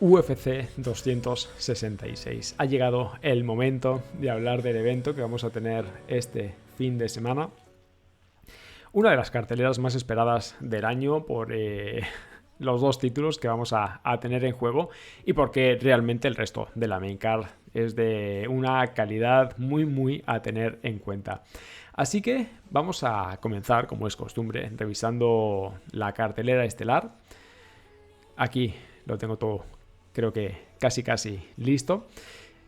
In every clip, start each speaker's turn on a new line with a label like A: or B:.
A: UFC 266. Ha llegado el momento de hablar del evento que vamos a tener este fin de semana. Una de las carteleras más esperadas del año por los dos títulos que vamos a tener en juego y porque realmente el resto de la main card es de una calidad muy a tener en cuenta. Así que vamos a comenzar, como es costumbre, revisando la cartelera estelar. Aquí lo tengo todo, creo que casi listo.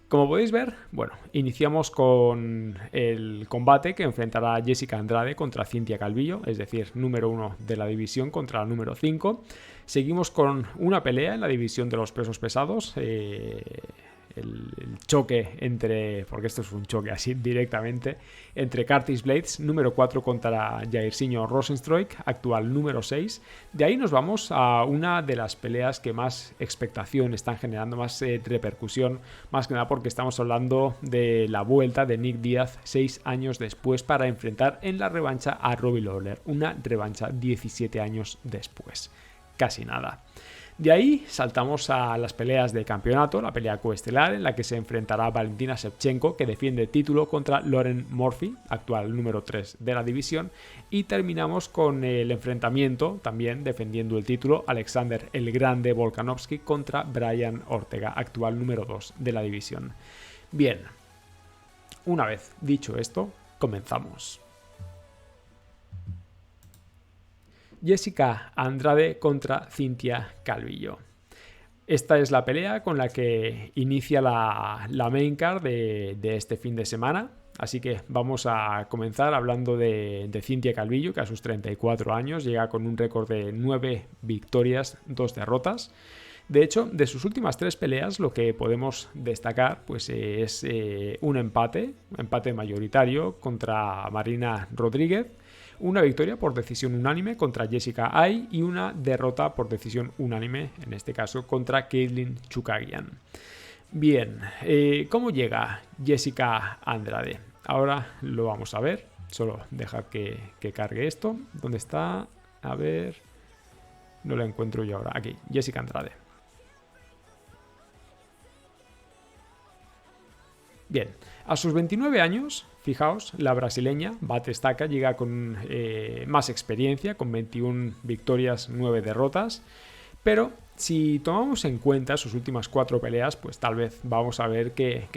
A: Como podéis ver, bueno, iniciamos con el combate que enfrentará Jessica Andrade contra Cynthia Calvillo, es decir, número 1 de la división contra la número 5. Seguimos con una pelea en la división de los pesos pesados, el choque entre, porque esto es un choque así directamente, entre Curtis Blades, número 4 contra Jairzinho Rozenstruik, actual número 6. De ahí nos vamos a una de las peleas que más expectación están generando, más repercusión, más que nada porque estamos hablando de la vuelta de Nick Diaz 6 años después para enfrentar en la revancha a Robbie Lawler, una revancha 17 años después, casi nada. De ahí saltamos a las peleas de campeonato, la pelea coestelar en la que se enfrentará Valentina Shevchenko, que defiende el título, contra Lauren Murphy, actual número 3 de la división, y terminamos con el enfrentamiento, también defendiendo el título, Alexander el Grande Volkanovski contra Brian Ortega, actual número 2 de la división. Bien, una vez dicho esto, comenzamos. Jessica Andrade contra Cynthia Calvillo. Esta es la pelea con la que inicia la main card de este fin de semana. Así que vamos a comenzar hablando de Cynthia Calvillo, que a sus 34 años llega con un récord de 9 victorias, 2 derrotas. De hecho, de sus últimas 3 peleas lo que podemos destacar pues, es un empate mayoritario contra Marina Rodríguez, una victoria por decisión unánime contra Jessica Eye y una derrota por decisión unánime, en este caso, contra Katlyn Chookagian. Bien, ¿cómo llega Jessica Andrade? Ahora lo vamos a ver. Solo dejad que cargue esto. ¿Dónde está? A ver... No la encuentro yo ahora. Aquí, Jessica Andrade. Bien, a sus 29 años, fijaos, la brasileña Batistaca llega con más experiencia, con 21 victorias, 9 derrotas, pero si tomamos en cuenta sus últimas 4 peleas, pues tal vez vamos a ver que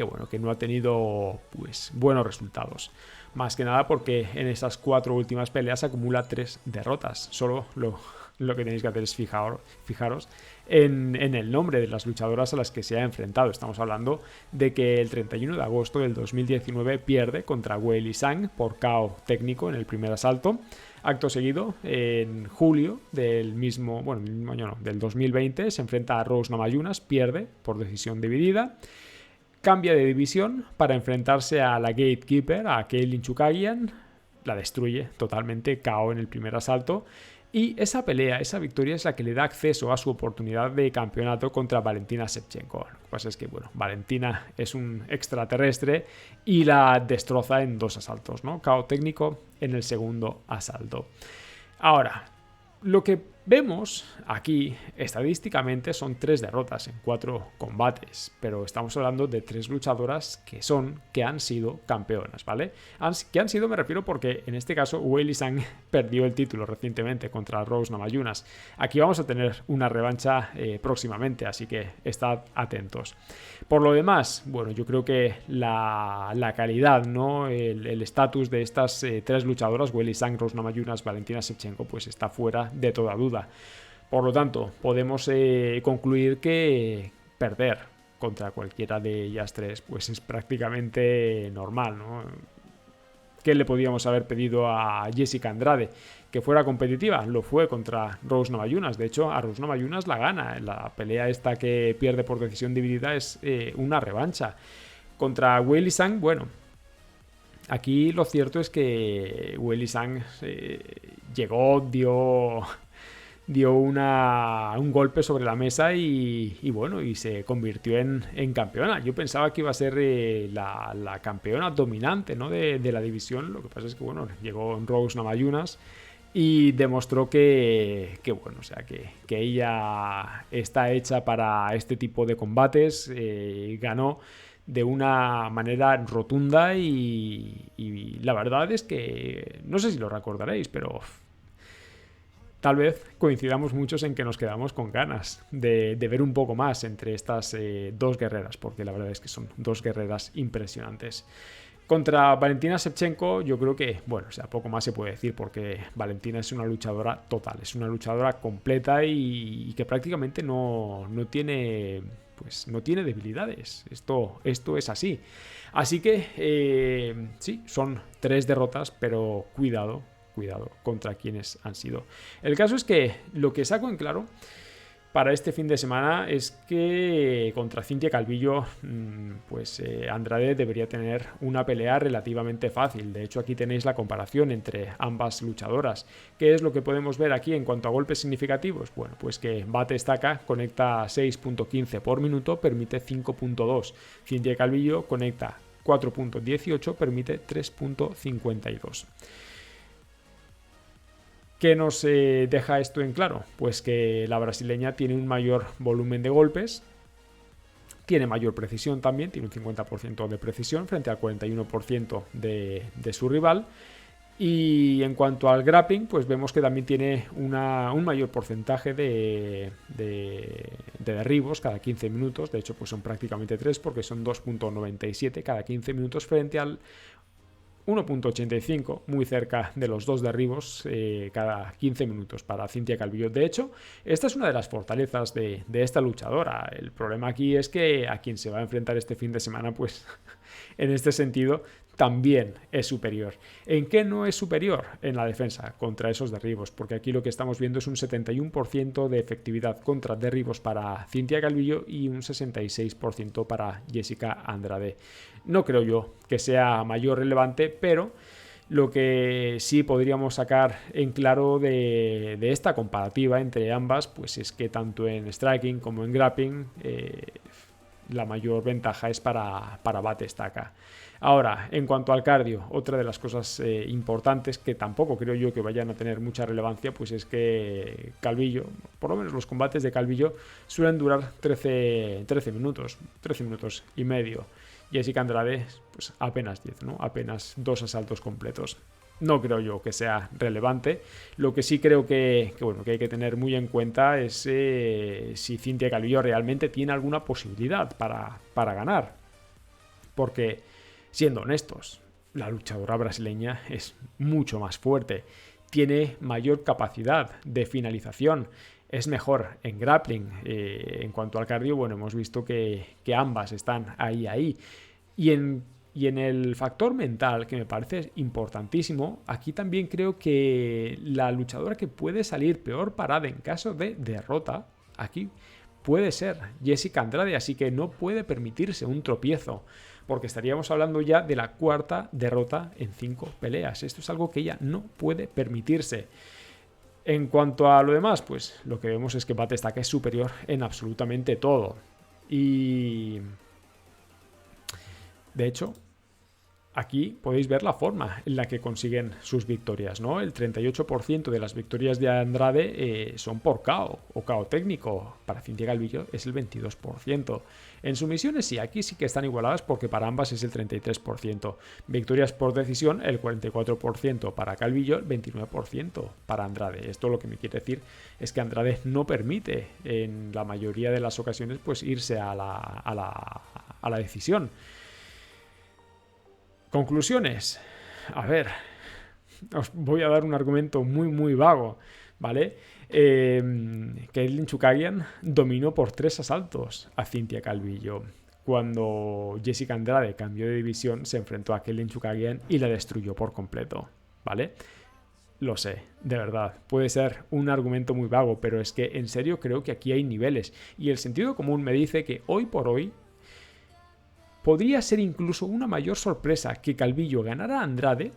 A: no ha tenido pues, buenos resultados. Más que nada porque en esas 4 últimas peleas acumula 3 derrotas. Solo lo que tenéis que hacer es fijaros en el nombre de las luchadoras a las que se ha enfrentado. Estamos hablando de que el 31 de agosto del 2019 pierde contra Weili Zhang por KO técnico en el primer asalto. Acto seguido, en julio del del 2020, se enfrenta a Rose Namajunas, pierde por decisión dividida. Cambia de división para enfrentarse a la Gatekeeper, a Katlyn Chookagian. La destruye totalmente, KO en el primer asalto. Y esa pelea, esa victoria es la que le da acceso a su oportunidad de campeonato contra Valentina Shevchenko. Lo que pasa es que, Valentina es un extraterrestre y la destroza en 2 asaltos, ¿no? KO técnico en el segundo asalto. Ahora, lo que vemos aquí estadísticamente son 3 derrotas en 4 combates, pero estamos hablando de 3 luchadoras que han sido campeonas, ¿vale? Que han sido, me refiero porque en este caso Weili Zhang perdió el título recientemente contra Rose Namajunas. Aquí vamos a tener una revancha próximamente, así que estad atentos. Por lo demás, yo creo que la calidad, ¿no? El estatus de estas 3 luchadoras, Weili Zhang, Rose Namajunas, Valentina Shevchenko, pues está fuera de toda duda. Por lo tanto, podemos concluir que perder contra cualquiera de ellas 3 pues es prácticamente normal, ¿no? ¿Qué le podíamos haber pedido a Jessica Andrade? Que fuera competitiva. Lo fue contra Rose Namajunas. De hecho, a Rose Namajunas la gana. La pelea esta que pierde por decisión dividida es una revancha. Contra Weili Zhang, aquí lo cierto es que Weili Zhang llegó, dio un golpe sobre la mesa y se convirtió en campeona. Yo pensaba que iba a ser la campeona dominante, ¿no? de la división. Lo que pasa es que llegó Rose Namajunas y demostró que bueno, o sea, que ella está hecha para este tipo de combates. Ganó de una manera rotunda y la verdad es que no sé si lo recordaréis, pero tal vez coincidamos muchos en que nos quedamos con ganas de ver un poco más entre estas dos guerreras, porque la verdad es que son dos guerreras impresionantes. Contra Valentina Shevchenko yo creo que, bueno, o sea, poco más se puede decir porque Valentina es una luchadora total, es una luchadora completa y que prácticamente no tiene, pues, no tiene debilidades. Esto es así. Así que, sí, son 3 derrotas, pero cuidado contra quienes han sido. El caso es que lo que saco en claro para este fin de semana es que contra Cynthia Calvillo pues Andrade debería tener una pelea relativamente fácil. De hecho, aquí tenéis la comparación entre ambas luchadoras. ¿Qué es lo que podemos ver aquí en cuanto a golpes significativos? Bueno, pues que Batestaca conecta 6.15 por minuto, permite 5.2. Cynthia Calvillo conecta 4.18, permite 3.52. ¿Qué nos deja esto en claro? Pues que la brasileña tiene un mayor volumen de golpes, tiene mayor precisión también, tiene un 50% de precisión frente al 41% de su rival. Y en cuanto al grappling, pues vemos que también tiene un mayor porcentaje de derribos cada 15 minutos. De hecho, pues son prácticamente 3 porque son 2.97 cada 15 minutos frente al 1.85, muy cerca de los 2 derribos cada 15 minutos para Cynthia Calvillo. De hecho, esta es una de las fortalezas de esta luchadora. El problema aquí es que a quien se va a enfrentar este fin de semana, pues en este sentido también es superior. ¿En qué no es superior? En la defensa contra esos derribos, porque aquí lo que estamos viendo es un 71% de efectividad contra derribos para Cynthia Calvillo y un 66% para Jessica Andrade. No creo yo que sea mayor relevante, pero lo que sí podríamos sacar en claro de esta comparativa entre ambas, pues es que tanto en striking como en grappling la mayor ventaja es para Batestaca. Ahora, en cuanto al cardio, otra de las cosas importantes que tampoco creo yo que vayan a tener mucha relevancia, pues es que Calvillo, por lo menos los combates de Calvillo, suelen durar 13 minutos, 13 minutos y medio. Jessica Andrade, pues apenas 10, ¿no? Apenas 2 asaltos completos. No creo yo que sea relevante. Lo que sí creo que hay que tener muy en cuenta es si Cynthia Calvillo realmente tiene alguna posibilidad para ganar. Porque, siendo honestos, la luchadora brasileña es mucho más fuerte, tiene mayor capacidad de finalización, es mejor en grappling. En cuanto al cardio, bueno, hemos visto que ambas están ahí. Y en el factor mental, que me parece importantísimo, aquí también creo que la luchadora que puede salir peor parada en caso de derrota, aquí puede ser Jessica Andrade, así que no puede permitirse un tropiezo, porque estaríamos hablando ya de la 4ª derrota en 5 peleas. Esto es algo que ella no puede permitirse. En cuanto a lo demás, pues lo que vemos es que Batestaca es superior en absolutamente todo. Y de hecho, aquí podéis ver la forma en la que consiguen sus victorias, ¿no? El 38% de las victorias de Andrade son por KO o KO técnico. Para Cynthia Calvillo es el 22%. En sumisiones sí, aquí sí que están igualadas porque para ambas es el 33%. Victorias por decisión, el 44% para Calvillo, el 29% para Andrade. Esto lo que me quiere decir es que Andrade no permite en la mayoría de las ocasiones pues irse a la decisión. Conclusiones. A ver, os voy a dar un argumento muy vago, ¿vale? Katlyn Chookagian dominó por 3 asaltos a Cynthia Calvillo. Cuando Jessica Andrade cambió de división, se enfrentó a Katlyn Chookagian y la destruyó por completo, ¿vale? Lo sé, de verdad, puede ser un argumento muy vago, pero es que en serio creo que aquí hay niveles. Y el sentido común me dice que hoy por hoy podría ser incluso una mayor sorpresa que Calvillo ganara a Andrade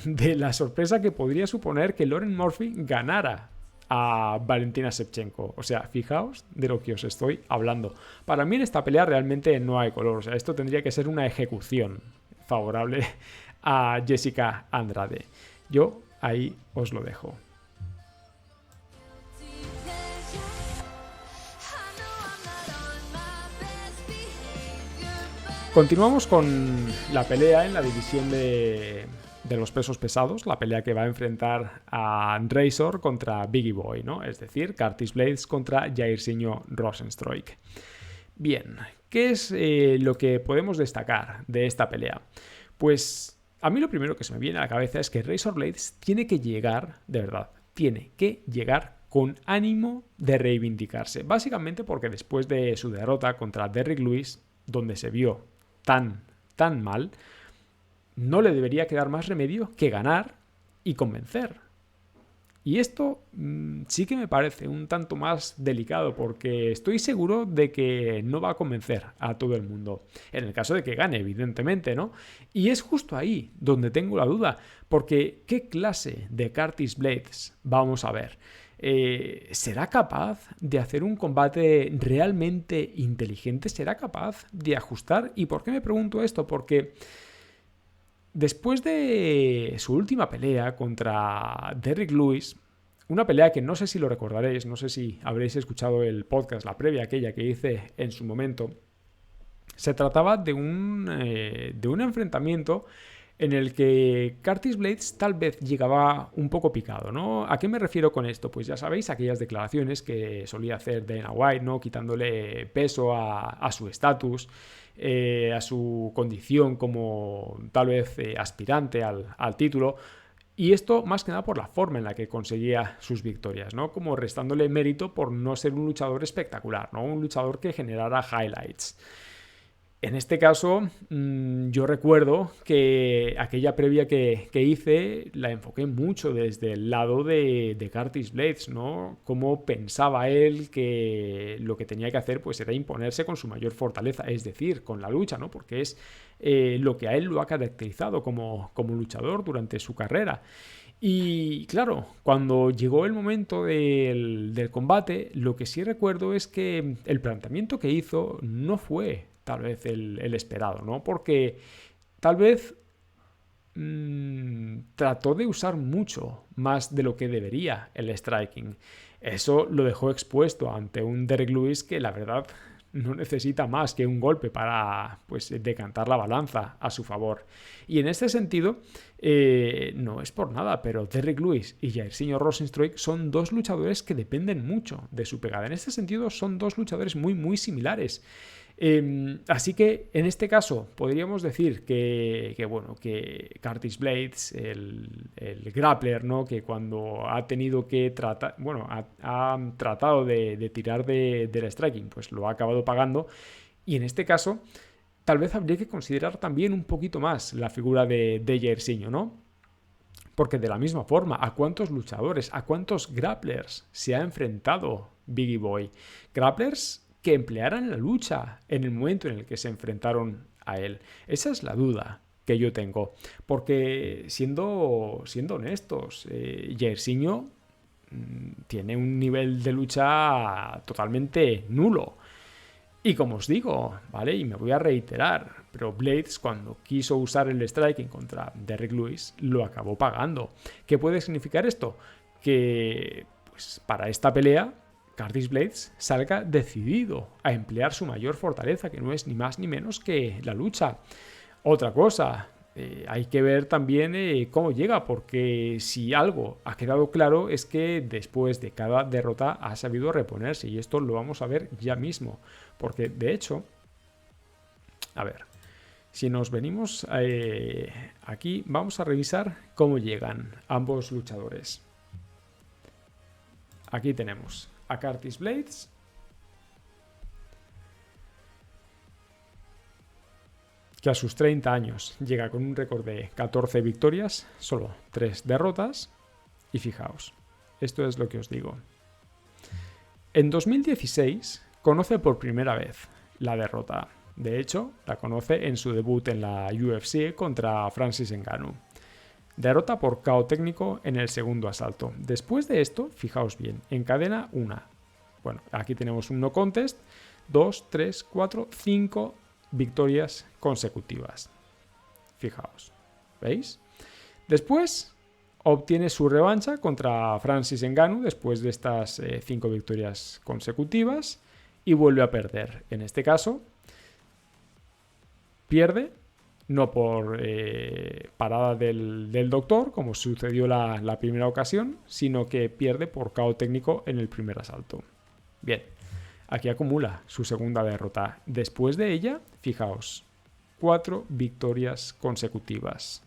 A: de la sorpresa que podría suponer que Lauren Murphy ganara a Valentina Shevchenko. O sea, fijaos de lo que os estoy hablando. Para mí en esta pelea realmente no hay color. O sea, esto tendría que ser una ejecución favorable a Jessica Andrade. Yo ahí os lo dejo. Continuamos con la pelea en la división de los pesos pesados, la pelea que va a enfrentar a Razor contra Biggie Boy, ¿no? Es decir, Curtis Blades contra Jairzinho Rozenstruik. Bien, ¿qué es lo que podemos destacar de esta pelea? Pues a mí lo primero que se me viene a la cabeza es que Razor Blades tiene que llegar, de verdad, tiene que llegar con ánimo de reivindicarse. Básicamente porque después de su derrota contra Derrick Lewis, donde se vio tan mal, no le debería quedar más remedio que ganar y convencer. Y esto sí que me parece un tanto más delicado porque estoy seguro de que no va a convencer a todo el mundo. En el caso de que gane, evidentemente, ¿no? Y es justo ahí donde tengo la duda, porque ¿qué clase de Curtis Blades vamos a ver? ¿Será capaz de hacer un combate realmente inteligente? ¿Será capaz de ajustar? ¿Y por qué me pregunto esto? Porque después de su última pelea contra Derrick Lewis, una pelea que no sé si lo recordaréis, no sé si habréis escuchado el podcast, la previa aquella que hice en su momento, se trataba de un enfrentamiento en el que Curtis Blades tal vez llegaba un poco picado, ¿no? ¿A qué me refiero con esto? Pues ya sabéis, aquellas declaraciones que solía hacer Dana White, ¿no? Quitándole peso a su estatus, a su condición como tal vez aspirante al título. Y esto más que nada por la forma en la que conseguía sus victorias, ¿no? Como restándole mérito por no ser un luchador espectacular, ¿no? Un luchador que generara highlights. En este caso, yo recuerdo que aquella previa que hice la enfoqué mucho desde el lado de Curtis Blades, ¿no? Cómo pensaba él que lo que tenía que hacer pues era imponerse con su mayor fortaleza, es decir, con la lucha, ¿no? Porque es lo que a él lo ha caracterizado como luchador durante su carrera. Y claro, cuando llegó el momento del combate, lo que sí recuerdo es que el planteamiento que hizo no fue tal vez el esperado, ¿no? Porque tal vez trató de usar mucho más de lo que debería el striking. Eso lo dejó expuesto ante un Derrick Lewis que la verdad no necesita más que un golpe para pues decantar la balanza a su favor. Y en este sentido, no es por nada, pero Derrick Lewis y Jairzinho Rozenstruik son dos luchadores que dependen mucho de su pegada. En este sentido, son dos luchadores muy similares. Así que en este caso podríamos decir que Curtis Blades, el grappler, ¿no? Que cuando ha tenido que tratar, ha tratado de tirar del striking, pues lo ha acabado pagando. Y en este caso, tal vez habría que considerar también un poquito más la figura de Jairzinho, ¿no? Porque de la misma forma, ¿a cuántos luchadores, a cuántos grapplers se ha enfrentado Biggie Boy? Grapplers que emplearan la lucha en el momento en el que se enfrentaron a él. Esa es la duda que yo tengo. Porque siendo honestos, Jairzinho tiene un nivel de lucha totalmente nulo. Y como os digo, ¿vale? Y me voy a reiterar, pero Blades cuando quiso usar el striking contra Derrick Lewis lo acabó pagando. ¿Qué puede significar esto? Que pues para esta pelea Curtis Blades salga decidido a emplear su mayor fortaleza, que no es ni más ni menos que la lucha. Otra cosa, hay que ver también cómo llega, porque si algo ha quedado claro es que después de cada derrota ha sabido reponerse, y esto lo vamos a ver ya mismo, porque de hecho, a ver, si nos venimos aquí, vamos a revisar cómo llegan ambos luchadores. Aquí tenemos a Curtis Blades, que a sus 30 años llega con un récord de 14 victorias, solo 3 derrotas. Y fijaos, esto es lo que os digo. En 2016 conoce por primera vez la derrota. De hecho, la conoce en su debut en la UFC contra Francis Ngannou. Derrota por KO técnico en el segundo asalto. Después de esto, fijaos bien, encadena una. Bueno, aquí tenemos un no contest, 2, 3, 4, 5 victorias consecutivas. Fijaos, ¿veis? Después obtiene su revancha contra Francis Ngannou después de estas 5 victorias consecutivas y vuelve a perder. En este caso, pierde, no por parada del doctor, como sucedió la primera ocasión, sino que pierde por KO técnico en el primer asalto. Bien, aquí acumula su segunda derrota. Después de ella, fijaos, 4 victorias consecutivas.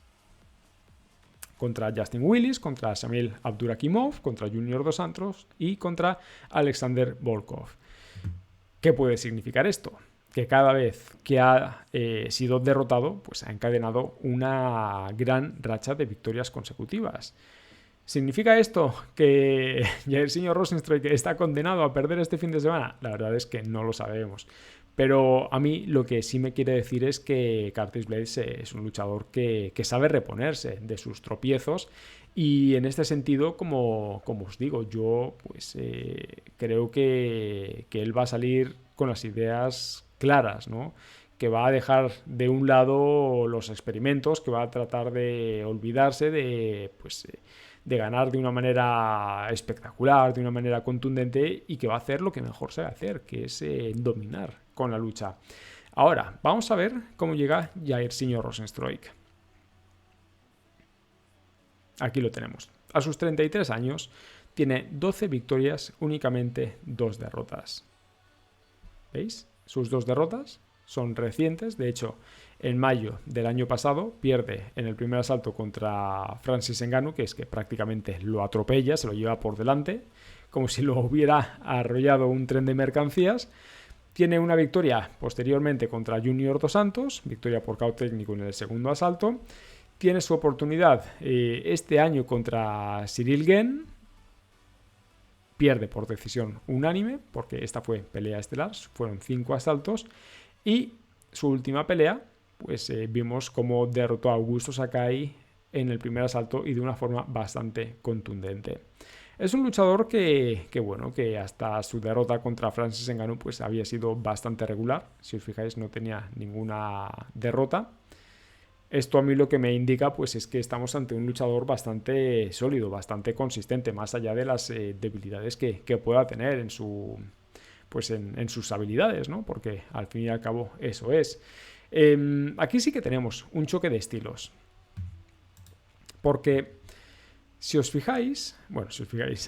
A: Contra Justin Willis, contra Shamil Abdurakhimov, contra Junior Dos Santos y contra Alexander Volkov. ¿Qué puede significar esto? Que cada vez que ha sido derrotado, pues ha encadenado una gran racha de victorias consecutivas. ¿Significa esto que Jairzinho Rozenstruik está condenado a perder este fin de semana? La verdad es que no lo sabemos. Pero a mí lo que sí me quiere decir es que Curtis Blaydes es un luchador que sabe reponerse de sus tropiezos, y en este sentido, como os digo, yo pues creo que él va a salir con las ideas claras, ¿no? Que va a dejar de un lado los experimentos, que va a tratar de olvidarse de ganar de una manera espectacular, de una manera contundente, y que va a hacer lo que mejor sabe hacer, que es dominar con la lucha. Ahora, vamos a ver cómo llega Jairzinho Rozenstruik. Aquí lo tenemos. A sus 33 años tiene 12 victorias, únicamente 2 derrotas. ¿Veis? Sus 2 derrotas son recientes. De hecho, en mayo del año pasado pierde en el primer asalto contra Francis Ngannou, que es que prácticamente lo atropella, se lo lleva por delante, como si lo hubiera arrollado un tren de mercancías. Tiene una victoria posteriormente contra Junior Dos Santos, victoria por KO técnico en el segundo asalto. Tiene su oportunidad este año contra Cyril Gane. Pierde por decisión unánime, porque esta fue pelea estelar, fueron 5 asaltos. Y su última pelea, pues vimos cómo derrotó a Augusto Sakai en el primer asalto, y de una forma bastante contundente. Es un luchador que hasta su derrota contra Francis Ngannou pues había sido bastante regular. Si os fijáis, no tenía ninguna derrota. Esto a mí lo que me indica pues es que estamos ante un luchador bastante sólido, bastante consistente, más allá de las debilidades que pueda tener en sus habilidades, ¿no? Porque al fin y al cabo eso es. Aquí sí que tenemos un choque de estilos. Porque si os fijáis,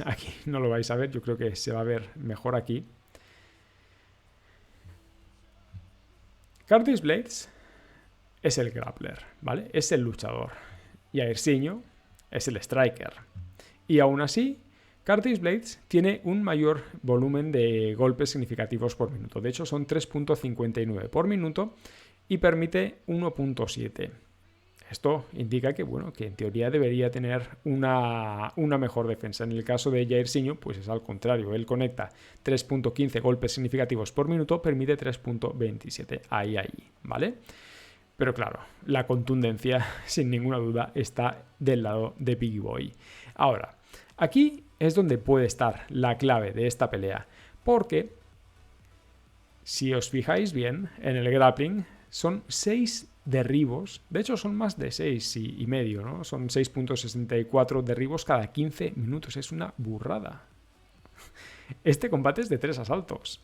A: aquí no lo vais a ver, yo creo que se va a ver mejor aquí. Curtis Blaydes es el grappler, ¿vale? Es el luchador. Y Jairzinho es el striker. Y aún así, Curtis Blaydes tiene un mayor volumen de golpes significativos por minuto. De hecho, son 3.59 por minuto y permite 1.7. Esto indica que en teoría debería tener una mejor defensa. En el caso de Jairzinho, pues es al contrario. Él conecta 3.15 golpes significativos por minuto, permite 3.27. Ahí, ¿vale? Pero claro, la contundencia, sin ninguna duda, está del lado de Biggie Boy. Ahora, aquí es donde puede estar la clave de esta pelea. Porque, si os fijáis bien, en el grappling son 6 derribos, de hecho son más de 6 y medio, ¿no? Son 6.64 derribos cada 15 minutos, es una burrada. Este combate es de 3 asaltos.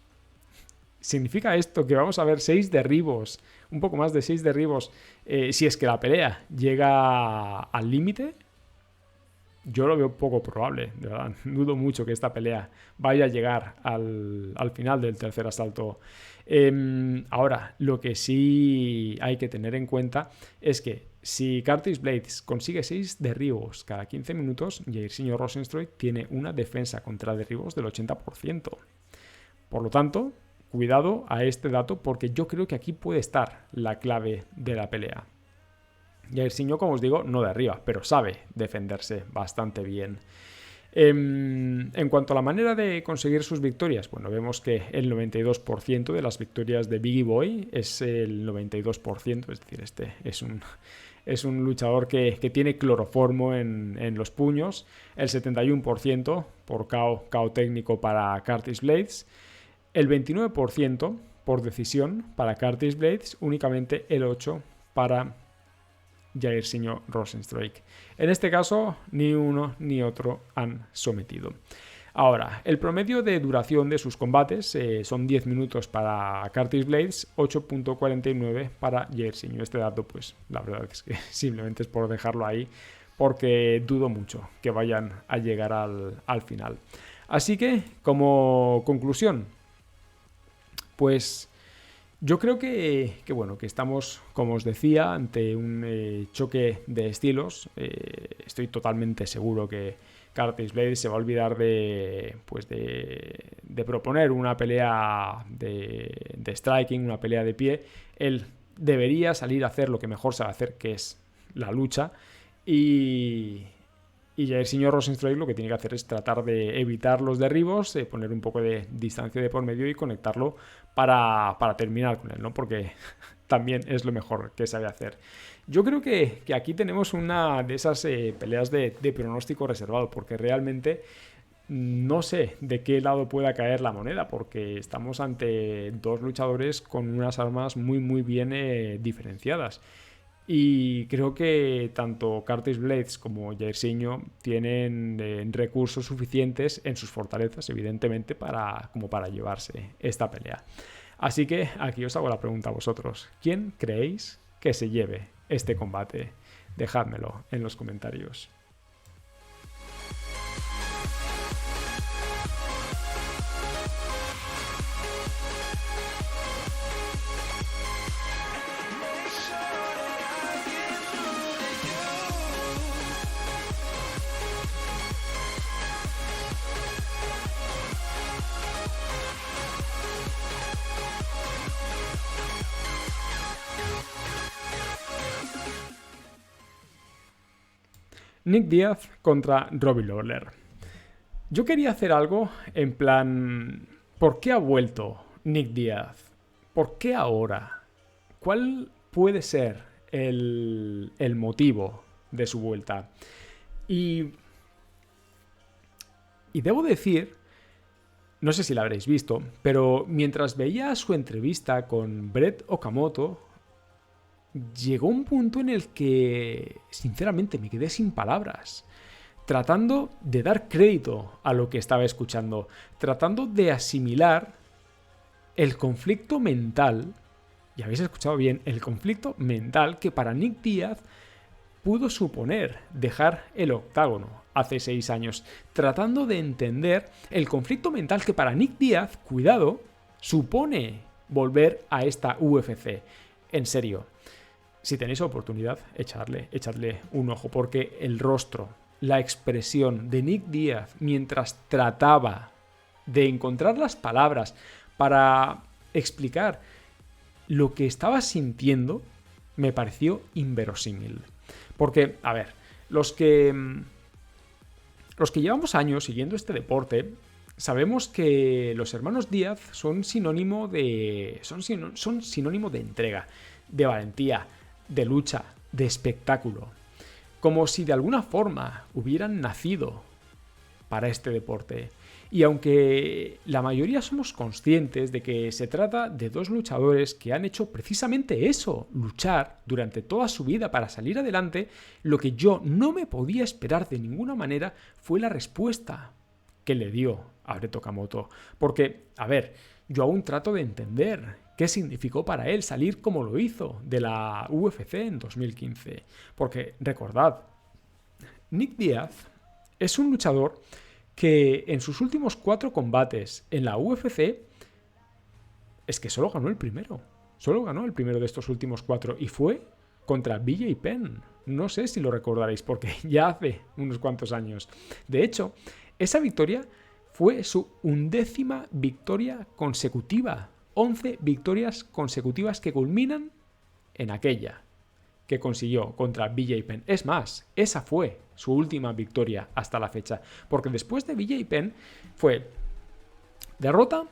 A: ¿Significa esto que vamos a ver 6 derribos, un poco más de 6 derribos, si es que la pelea llega al límite? Yo lo veo poco probable, de verdad. Dudo mucho que esta pelea vaya a llegar al final del tercer asalto. Ahora, lo que sí hay que tener en cuenta es que si Curtis Blaydes consigue 6 derribos cada 15 minutos, Jairzinho Rozenstruik tiene una defensa contra derribos del 80%. Por lo tanto, cuidado a este dato, porque yo creo que aquí puede estar la clave de la pelea. Jairzinho, como os digo, no derriba, pero sabe defenderse bastante bien. En cuanto a la manera de conseguir sus victorias, vemos que el 92% de las victorias de Biggie Boy es el 92%, es decir, este es un luchador que tiene cloroformo en los puños, el 71% por KO técnico para Curtis Blaydes, el 29% por decisión para Curtis Blaydes, únicamente el 8% para Jairzinho Rozenstruik. En este caso, ni uno ni otro han sometido. Ahora, el promedio de duración de sus combates son 10 minutos para Curtis Blades, 8.49 para Jairzinho. Este dato, pues la verdad es que simplemente es por dejarlo ahí, porque dudo mucho que vayan a llegar al final. Así que, como conclusión, pues yo creo que estamos, como os decía, ante un choque de estilos. Estoy totalmente seguro que Curtis Blades se va a olvidar de proponer una pelea de striking, una pelea de pie. Él debería salir a hacer lo que mejor sabe hacer, que es la lucha. Y Jairzinho Rozenstruik lo que tiene que hacer es tratar de evitar los derribos, poner un poco de distancia de por medio y conectarlo para terminar con él, ¿no? Porque también es lo mejor que sabe hacer. Yo creo que aquí tenemos una de esas peleas de pronóstico reservado, porque realmente no sé de qué lado pueda caer la moneda, porque estamos ante dos luchadores con unas armas muy muy bien diferenciadas. Y creo que tanto Curtis Blades como Jairzinho tienen recursos suficientes en sus fortalezas, evidentemente, como para llevarse esta pelea. Así que aquí os hago la pregunta a vosotros. ¿Quién creéis que se lleve este combate? Dejádmelo en los comentarios. Nick Diaz contra Robbie Lawler. Yo quería hacer algo en plan, ¿por qué ha vuelto Nick Diaz? ¿Por qué ahora? ¿Cuál puede ser el motivo de su vuelta? Y debo decir, no sé si la habréis visto, pero mientras veía su entrevista con Brett Okamoto, llegó un punto en el que, sinceramente, me quedé sin palabras, tratando de dar crédito a lo que estaba escuchando, tratando de asimilar el conflicto mental, y habéis escuchado bien, el conflicto mental que para Nick Diaz pudo suponer dejar el octágono hace 6 años, tratando de entender el conflicto mental que para Nick Diaz, cuidado, supone volver a esta UFC. En serio, si tenéis oportunidad, echadle un ojo, porque el rostro, la expresión de Nick Diaz mientras trataba de encontrar las palabras para explicar lo que estaba sintiendo, me pareció inverosímil. Porque, a ver, los que llevamos años siguiendo este deporte, sabemos que los hermanos Díaz son sinónimo de entrega, de valentía, de lucha, de espectáculo. Como si de alguna forma hubieran nacido para este deporte. Y aunque la mayoría somos conscientes de que se trata de dos luchadores que han hecho precisamente eso, luchar durante toda su vida para salir adelante, lo que yo no me podía esperar de ninguna manera fue la respuesta que le dio a Brett Okamoto. Porque, a ver, yo aún trato de entender qué significó para él salir como lo hizo de la UFC en 2015. Porque, recordad, Nick Diaz es un luchador que en sus últimos 4 combates en la UFC es que solo ganó el primero. Solo ganó el primero de estos últimos 4 y fue contra BJ Penn. No sé si lo recordaréis porque ya hace unos cuantos años. De hecho, esa victoria fue su 11ª victoria consecutiva. 11 victorias consecutivas que culminan en aquella que consiguió contra BJ Penn. Es más, esa fue su última victoria hasta la fecha, porque después de BJ Penn fue derrota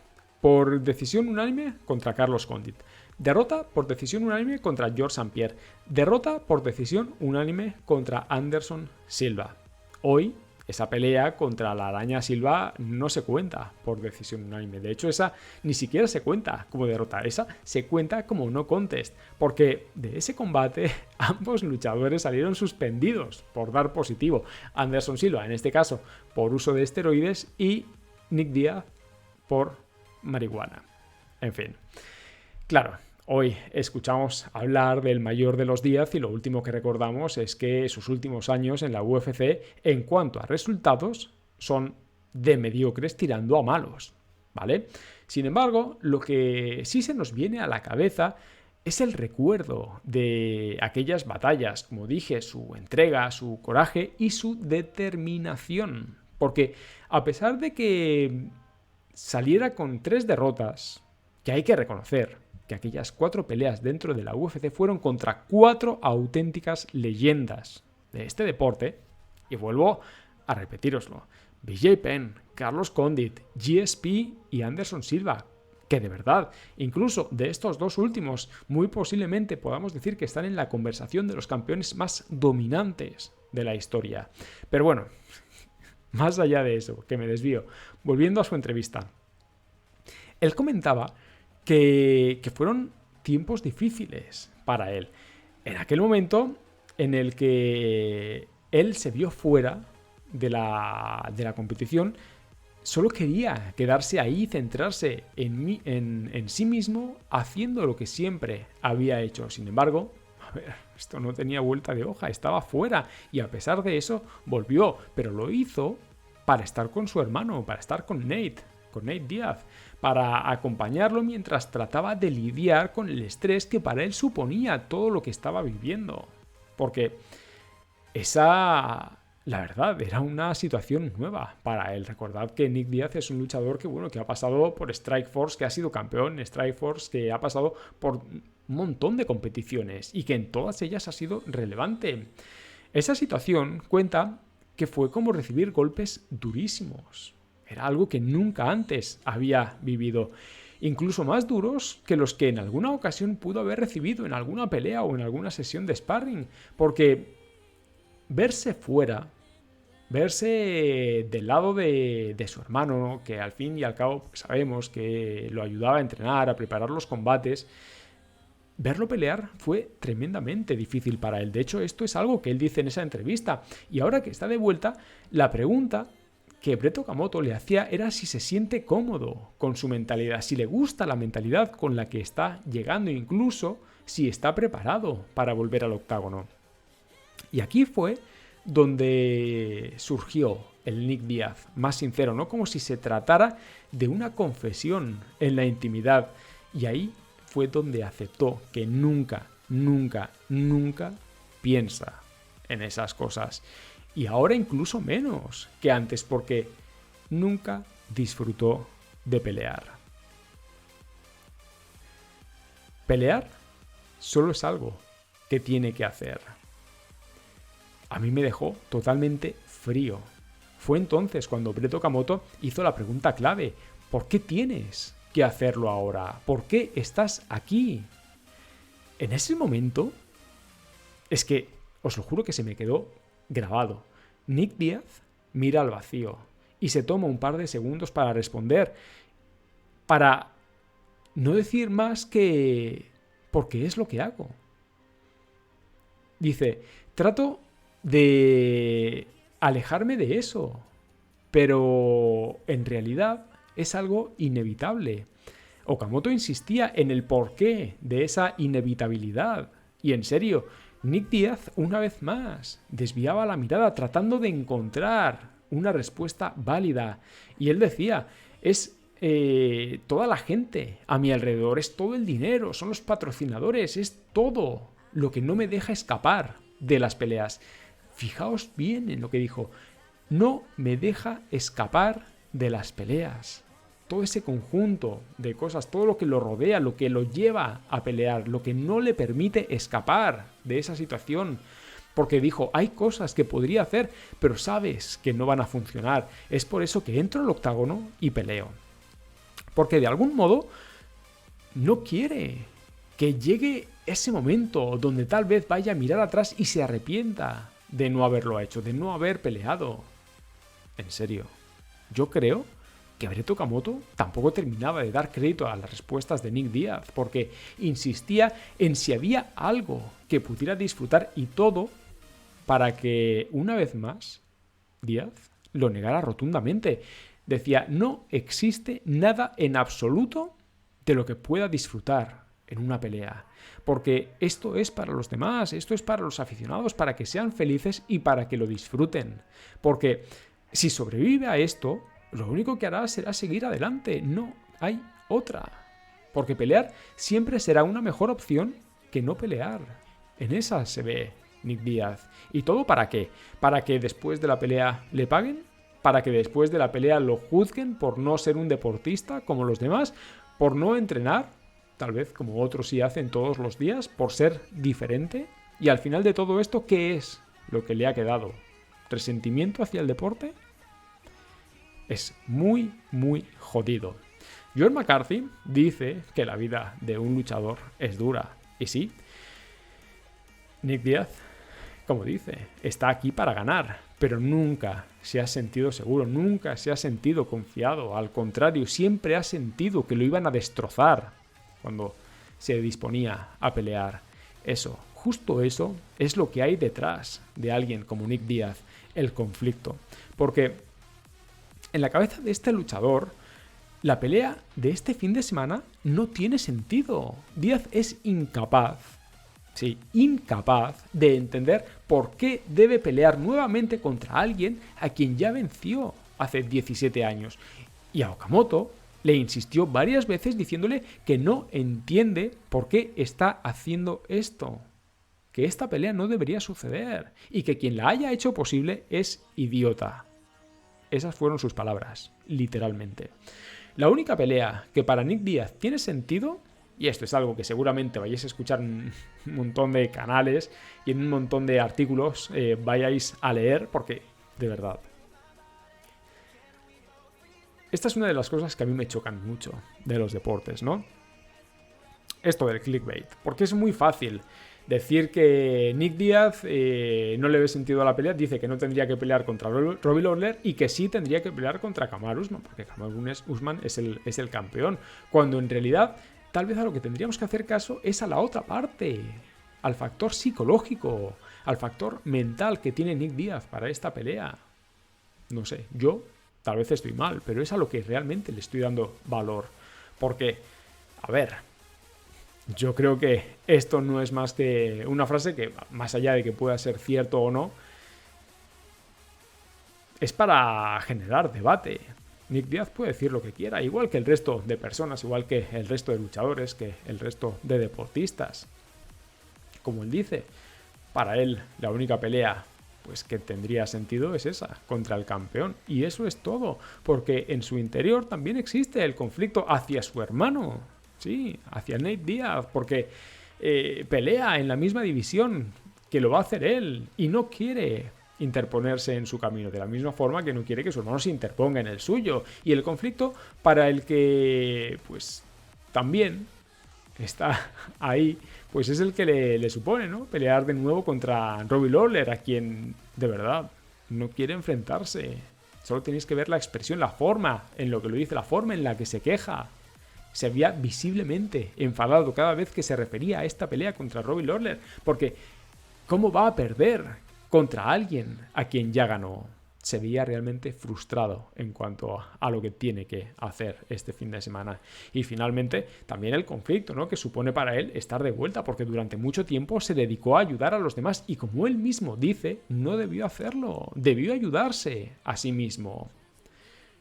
A: por decisión unánime contra Carlos Condit, derrota por decisión unánime contra George St. Pierre, derrota por decisión unánime contra Anderson Silva. Hoy esa pelea contra la Araña Silva no se cuenta por decisión unánime. De hecho, esa ni siquiera se cuenta como derrota. Esa se cuenta como no contest. Porque de ese combate ambos luchadores salieron suspendidos por dar positivo. Anderson Silva, en este caso, por uso de esteroides y Nick Diaz por marihuana. En fin. Claro. Hoy escuchamos hablar del mayor de los Díaz y lo último que recordamos es que sus últimos años en la UFC, en cuanto a resultados, son de mediocres tirando a malos, ¿vale? Sin embargo, lo que sí se nos viene a la cabeza es el recuerdo de aquellas batallas, como dije, su entrega, su coraje y su determinación. Porque a pesar de que saliera con 3 derrotas, que hay que reconocer, que aquellas 4 peleas dentro de la UFC fueron contra 4 auténticas leyendas de este deporte, y vuelvo a repetíroslo, BJ Penn, Carlos Condit, GSP y Anderson Silva, que de verdad, incluso de estos 2 últimos, muy posiblemente podamos decir que están en la conversación de los campeones más dominantes de la historia. Pero bueno, más allá de eso, que me desvío, volviendo a su entrevista, él comentaba que fueron tiempos difíciles para él. En aquel momento en el que él se vio fuera de la competición, solo quería quedarse ahí, centrarse en sí mismo, haciendo lo que siempre había hecho. Sin embargo, esto no tenía vuelta de hoja, estaba fuera y a pesar de eso volvió, pero lo hizo para estar con su hermano, para estar con Nate Diaz, para acompañarlo mientras trataba de lidiar con el estrés que para él suponía todo lo que estaba viviendo. Porque la verdad, era una situación nueva para él. Recordad que Nick Diaz es un luchador que ha pasado por Strikeforce, que ha sido campeón en Strikeforce, que ha pasado por un montón de competiciones y que en todas ellas ha sido relevante. Esa situación cuenta que fue como recibir golpes durísimos. Era algo que nunca antes había vivido, incluso más duros que los que en alguna ocasión pudo haber recibido en alguna pelea o en alguna sesión de sparring, porque verse fuera, verse del lado de su hermano, que al fin y al cabo sabemos que lo ayudaba a entrenar, a preparar los combates, verlo pelear fue tremendamente difícil para él. De hecho, esto es algo que él dice en esa entrevista. Y ahora que está de vuelta, la pregunta que Brett Okamoto le hacía era si se siente cómodo con su mentalidad, si le gusta la mentalidad con la que está llegando, incluso si está preparado para volver al octágono. Y aquí fue donde surgió el Nick Diaz más sincero, ¿no? Como si se tratara de una confesión en la intimidad. Y ahí fue donde aceptó que nunca piensa en esas cosas. Y ahora incluso menos que antes, porque nunca disfrutó de pelear. Pelear solo es algo que tiene que hacer. A mí me dejó totalmente frío. Fue entonces cuando Brett Okamoto hizo la pregunta clave: ¿por qué tienes que hacerlo ahora? ¿Por qué estás aquí? En ese momento, es que os lo juro que se me quedó grabado. Nick Diaz mira al vacío y se toma un par de segundos para responder, para no decir más que porque es lo que hago. Dice, trato de alejarme de eso, pero en realidad es algo inevitable. Okamoto insistía en el porqué de esa inevitabilidad. Y en serio, Nick Diaz, una vez más, desviaba la mirada tratando de encontrar una respuesta válida. Y él decía, es toda la gente a mi alrededor, es todo el dinero, son los patrocinadores, es todo lo que no me deja escapar de las peleas. Fijaos bien en lo que dijo, no me deja escapar de las peleas. Todo ese conjunto de cosas, todo lo que lo rodea, lo que lo lleva a pelear, lo que no le permite escapar de esa situación. Porque dijo, hay cosas que podría hacer, pero sabes que no van a funcionar. Es por eso que entro al octágono y peleo. Porque de algún modo no quiere que llegue ese momento donde tal vez vaya a mirar atrás y se arrepienta de no haberlo hecho, de no haber peleado. En serio. Yo creo que Brett Okamoto tampoco terminaba de dar crédito a las respuestas de Nick Diaz, porque insistía en si había algo que pudiera disfrutar y todo para que, una vez más, Diaz lo negara rotundamente. Decía, no existe nada en absoluto de lo que pueda disfrutar en una pelea, porque esto es para los demás, esto es para los aficionados, para que sean felices y para que lo disfruten. Porque si sobrevive a esto, lo único que hará será seguir adelante, no hay otra. Porque pelear siempre será una mejor opción que no pelear. En esa se ve Nick Diaz. ¿Y todo para qué? ¿Para que después de la pelea le paguen? ¿Para que después de la pelea lo juzguen por no ser un deportista como los demás? ¿Por no entrenar? Tal vez como otros sí hacen todos los días, por ser diferente. Y al final de todo esto, ¿qué es lo que le ha quedado? ¿Resentimiento hacia el deporte? Es muy, muy jodido. John McCarthy dice que la vida de un luchador es dura. Y sí, Nick Diaz, como dice, está aquí para ganar, pero nunca se ha sentido seguro, nunca se ha sentido confiado. Al contrario, siempre ha sentido que lo iban a destrozar cuando se disponía a pelear. Eso, justo eso, es lo que hay detrás de alguien como Nick Diaz, el conflicto. Porque en la cabeza de este luchador, la pelea de este fin de semana no tiene sentido. Diaz es incapaz de entender por qué debe pelear nuevamente contra alguien a quien ya venció hace 17 años. Y a Okamoto le insistió varias veces diciéndole que no entiende por qué está haciendo esto. Que esta pelea no debería suceder y que quien la haya hecho posible es idiota. Esas fueron sus palabras, literalmente. La única pelea que para Nick Diaz tiene sentido, y esto es algo que seguramente vayáis a escuchar en un montón de canales y en un montón de artículos vayáis a leer, porque, de verdad, esta es una de las cosas que a mí me chocan mucho de los deportes, ¿no? Esto del clickbait, porque es muy fácil decir que Nick Diaz no le ve sentido a la pelea, dice que no tendría que pelear contra Robbie Lawler y que sí tendría que pelear contra Kamaru Usman, porque Kamaru Usman es el campeón, cuando en realidad tal vez a lo que tendríamos que hacer caso es a la otra parte, al factor psicológico, al factor mental que tiene Nick Diaz para esta pelea. No sé, yo tal vez estoy mal, pero es a lo que realmente le estoy dando valor, porque, a ver, yo creo que esto no es más que una frase que, más allá de que pueda ser cierto o no, es para generar debate. Nick Diaz puede decir lo que quiera, igual que el resto de personas, igual que el resto de luchadores, que el resto de deportistas. Como él dice, para él la única pelea pues que tendría sentido es esa, contra el campeón. Y eso es todo, porque en su interior también existe el conflicto hacia su hermano. Sí, hacia Nate Diaz, porque pelea en la misma división que lo va a hacer él y no quiere interponerse en su camino, de la misma forma que no quiere que su hermano se interponga en el suyo. Y el conflicto para el que, pues, también está ahí, pues es el que le supone, ¿no? Pelear de nuevo contra Robbie Lawler, a quien, de verdad, no quiere enfrentarse. Solo tenéis que ver la expresión, la forma en lo que lo dice, la forma en la que se queja. Se había visiblemente enfadado cada vez que se refería a esta pelea contra Robbie Lawler, porque ¿cómo va a perder contra alguien a quien ya ganó? Se veía realmente frustrado en cuanto a lo que tiene que hacer este fin de semana. Y finalmente también el conflicto, ¿no?, que supone para él estar de vuelta, porque durante mucho tiempo se dedicó a ayudar a los demás y, como él mismo dice, no debió hacerlo, debió ayudarse a sí mismo.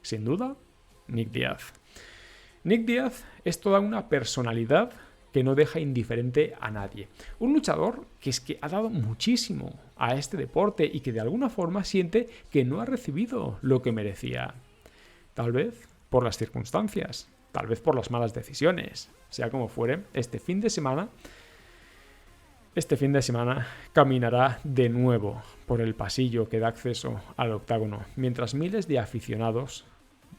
A: Sin duda, Nick Diaz. Nick Diaz es toda una personalidad que no deja indiferente a nadie. Un luchador que es que ha dado muchísimo a este deporte y que de alguna forma siente que no ha recibido lo que merecía. Tal vez por las circunstancias, tal vez por las malas decisiones. Sea como fuere, este fin de semana caminará de nuevo por el pasillo que da acceso al octágono, mientras miles de aficionados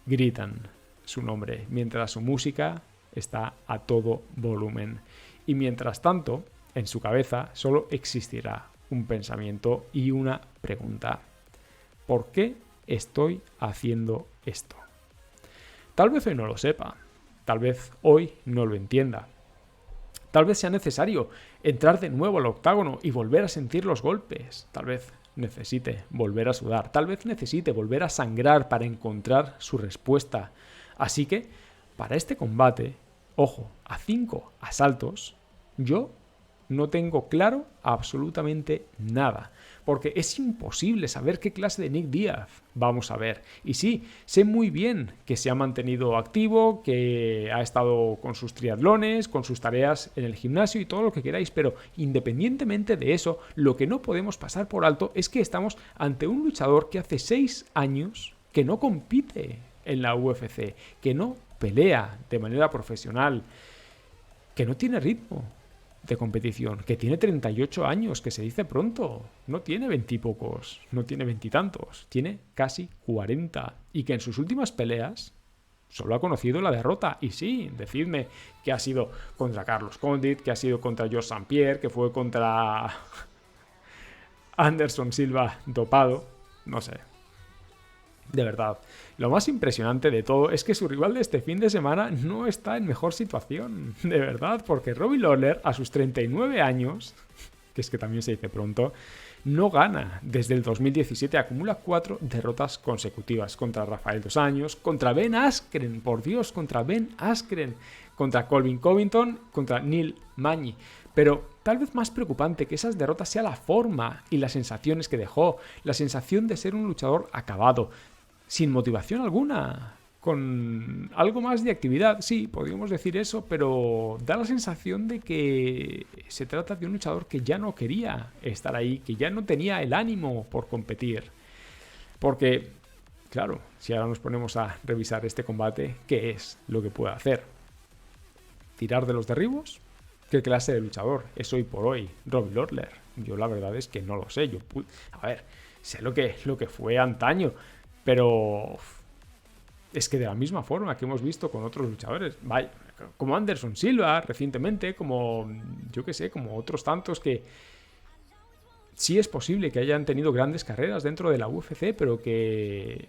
A: gritan su nombre, mientras su música está a todo volumen. Y mientras tanto, en su cabeza solo existirá un pensamiento y una pregunta. ¿Por qué estoy haciendo esto? Tal vez hoy no lo sepa, tal vez hoy no lo entienda. Tal vez sea necesario entrar de nuevo al octágono y volver a sentir los golpes. Tal vez necesite volver a sudar. Tal vez necesite volver a sangrar para encontrar su respuesta. Así que, para este combate, ojo, a 5 asaltos, yo no tengo claro absolutamente nada. Porque es imposible saber qué clase de Nick Diaz vamos a ver. Y sí, sé muy bien que se ha mantenido activo, que ha estado con sus triatlones, con sus tareas en el gimnasio y todo lo que queráis, pero independientemente de eso, lo que no podemos pasar por alto es que estamos ante un luchador que hace 6 años que no compite en la UFC, que no pelea de manera profesional, que no tiene ritmo de competición, que tiene 38 años, que se dice pronto, no tiene 20 y pocos, no tiene 20 y tantos, tiene casi 40, y que en sus últimas peleas solo ha conocido la derrota. Y sí, decidme que ha sido contra Carlos Condit, que ha sido contra Georges St-Pierre, que fue contra Anderson Silva dopado, no sé. De verdad, lo más impresionante de todo es que su rival de este fin de semana no está en mejor situación, de verdad, porque Robbie Lawler a sus 39 años, que es que también se dice pronto, no gana. Desde el 2017 acumula 4 derrotas consecutivas contra Rafael Dos Anjos, contra Ben Askren, por Dios, contra Ben Askren, contra Colby Covington, contra Neil Magny. Pero tal vez más preocupante que esas derrotas sea la forma y las sensaciones que dejó, la sensación de ser un luchador acabado, sin motivación alguna, con algo más de actividad. Sí, podríamos decir eso, pero da la sensación de que se trata de un luchador que ya no quería estar ahí, que ya no tenía el ánimo por competir. Porque, claro, si ahora nos ponemos a revisar este combate, ¿qué es lo que puede hacer? ¿Tirar de los derribos? ¿Qué clase de luchador es hoy por hoy Robbie Lawler? Yo la verdad es que no lo sé. A ver, sé lo que fue antaño, pero es que de la misma forma que hemos visto con otros luchadores, vaya, como Anderson Silva recientemente, como yo que sé, como otros tantos que sí es posible que hayan tenido grandes carreras dentro de la UFC, pero que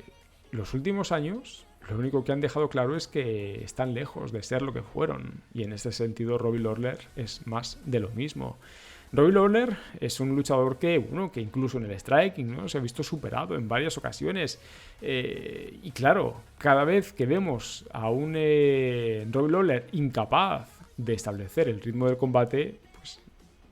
A: los últimos años lo único que han dejado claro es que están lejos de ser lo que fueron. Y en este sentido Robbie Lawler es más de lo mismo. Robbie Lawler es un luchador que incluso en el striking, ¿no?, se ha visto superado en varias ocasiones. Y claro, cada vez que vemos a un Robbie Lawler incapaz de establecer el ritmo del combate, pues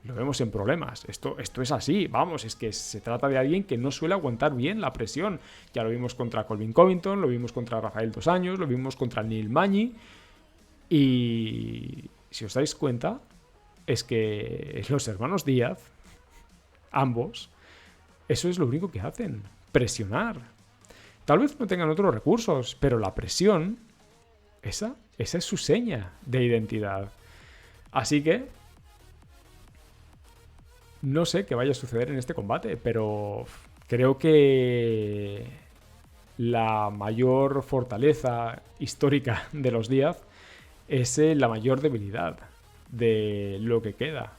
A: lo vemos en problemas. Esto es así, vamos, es que se trata de alguien que no suele aguantar bien la presión. Ya lo vimos contra Colby Covington, lo vimos contra Rafael Dos Anjos, lo vimos contra Neil Magny. Y si os dais cuenta, es que los hermanos Díaz, ambos, eso es lo único que hacen, presionar. Tal vez no tengan otros recursos, pero la presión, esa es su seña de identidad. Así que no sé qué vaya a suceder en este combate, pero creo que la mayor fortaleza histórica de los Díaz es la mayor debilidad de lo que queda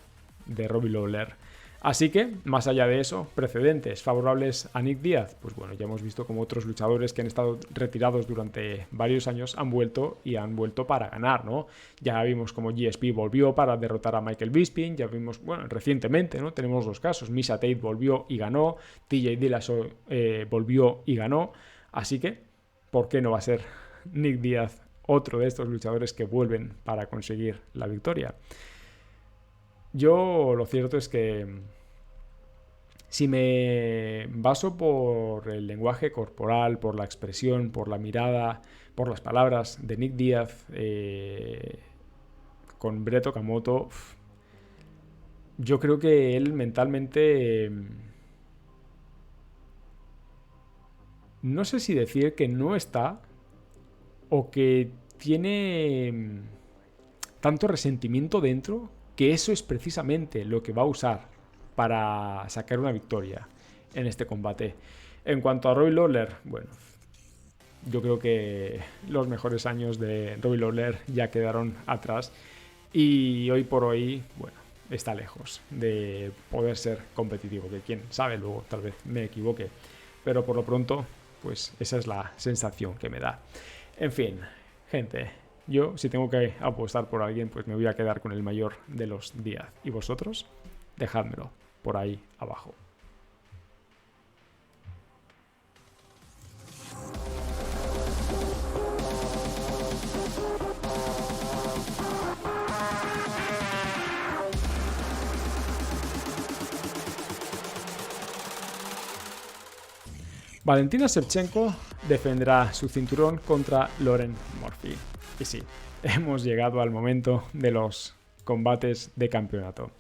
A: de Robbie Lawler. Así que, más allá de eso, precedentes favorables a Nick Diaz, pues bueno, ya hemos visto como otros luchadores que han estado retirados durante varios años han vuelto para ganar, ¿no? Ya vimos como GSP volvió para derrotar a Michael Bisping, ya vimos, bueno, recientemente, ¿no?, tenemos dos casos, Miesha Tate volvió y ganó, TJ Dillashaw volvió y ganó, así que, ¿por qué no va a ser Nick Diaz otro de estos luchadores que vuelven para conseguir la victoria? Yo lo cierto es que si me baso por el lenguaje corporal, por la expresión, por la mirada, por las palabras de Nick Diaz con Brett Okamoto, yo creo que él mentalmente, no sé si decir que no está o que tiene tanto resentimiento dentro, que eso es precisamente lo que va a usar para sacar una victoria en este combate. En cuanto a Robbie Lawler, bueno, yo creo que los mejores años de Robbie Lawler ya quedaron atrás y hoy por hoy, bueno, está lejos de poder ser competitivo, que quién sabe, luego tal vez me equivoque, pero por lo pronto pues esa es la sensación que me da. En fin, gente, yo si tengo que apostar por alguien, pues me voy a quedar con el mayor de los Díaz. ¿Y vosotros? Dejádmelo por ahí abajo. Valentina Shevchenko defenderá su cinturón contra Lauren Murphy. Y sí, hemos llegado al momento de los combates de campeonato.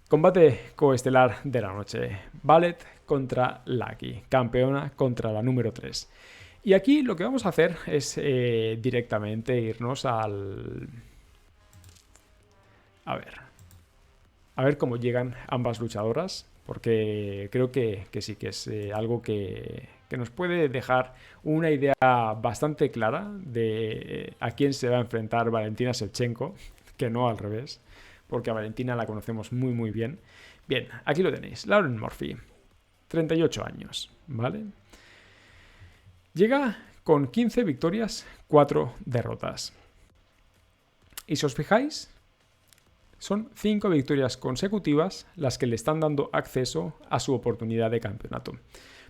A: Combate coestelar de la noche. Ballet contra Lucky, campeona contra la número 3. Y aquí lo que vamos a hacer es directamente irnos al... A ver cómo llegan ambas luchadoras, porque creo que sí, que es algo que nos puede dejar una idea bastante clara de a quién se va a enfrentar Valentina Shevchenko, que no al revés, porque a Valentina la conocemos muy muy bien. Bien, aquí lo tenéis, Lauren Murphy, 38 años, ¿vale? Llega con 15 victorias, 4 derrotas. Y si os fijáis, son 5 victorias consecutivas las que le están dando acceso a su oportunidad de campeonato.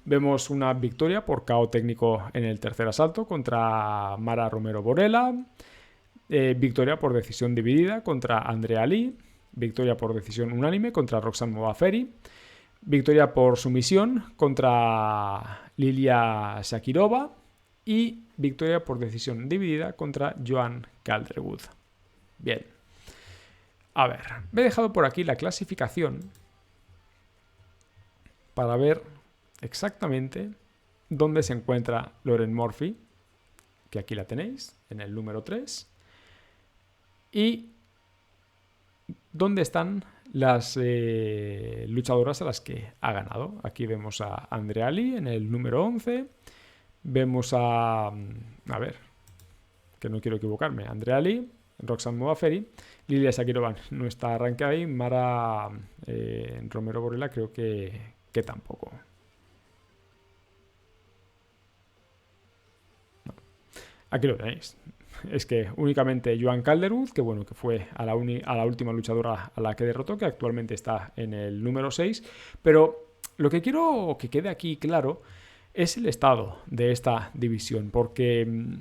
A: Vemos una victoria por KO técnico en el tercer asalto contra Mara Romero Borella, victoria por decisión dividida contra Andrea Lee, victoria por decisión unánime contra Roxanne Modafferi, victoria por sumisión contra Lilia Shakirova y victoria por decisión dividida contra Joan Calderwood. Bien. A ver, me he dejado por aquí la clasificación para ver exactamente dónde se encuentra Lauren Murphy, que aquí la tenéis, en el número 3, y dónde están las luchadoras a las que ha ganado. Aquí vemos a Andrea Lee en el número 11, vemos a ver, que no quiero equivocarme, Andrea Lee, Roxanne Modafferi, Lilia Shakirova no está arrancada ahí, Mara Romero Borella creo que tampoco. No. Aquí lo tenéis. Es que únicamente Joan Calderwood, que bueno, que fue a la última luchadora a la que derrotó, que actualmente está en el número 6, pero lo que quiero que quede aquí claro es el estado de esta división, porque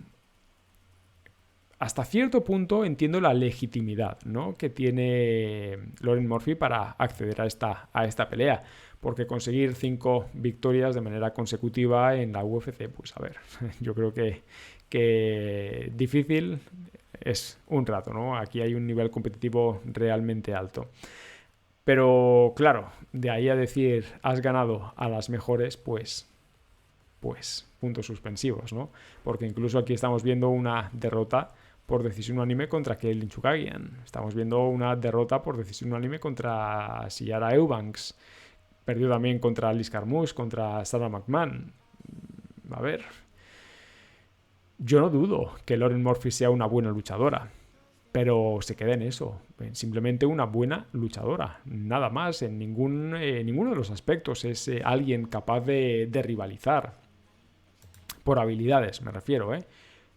A: hasta cierto punto entiendo la legitimidad, ¿no?, que tiene Lauren Murphy para acceder a esta pelea, porque conseguir 5 victorias de manera consecutiva en la UFC, pues a ver, yo creo que difícil es un rato, ¿no? Aquí hay un nivel competitivo realmente alto. Pero claro, de ahí a decir has ganado a las mejores, pues puntos suspensivos, ¿no? Porque incluso aquí estamos viendo una derrota por decisión unánime contra Kailin Chookagian. Estamos viendo una derrota por decisión unánime contra Ciara Eubanks. Perdió también contra Liz Carmouche, contra Sarah McMahon. A ver, yo no dudo que Lauren Murphy sea una buena luchadora, pero se queda en eso, simplemente una buena luchadora, nada más, en ninguno de los aspectos es alguien capaz de rivalizar, por habilidades me refiero,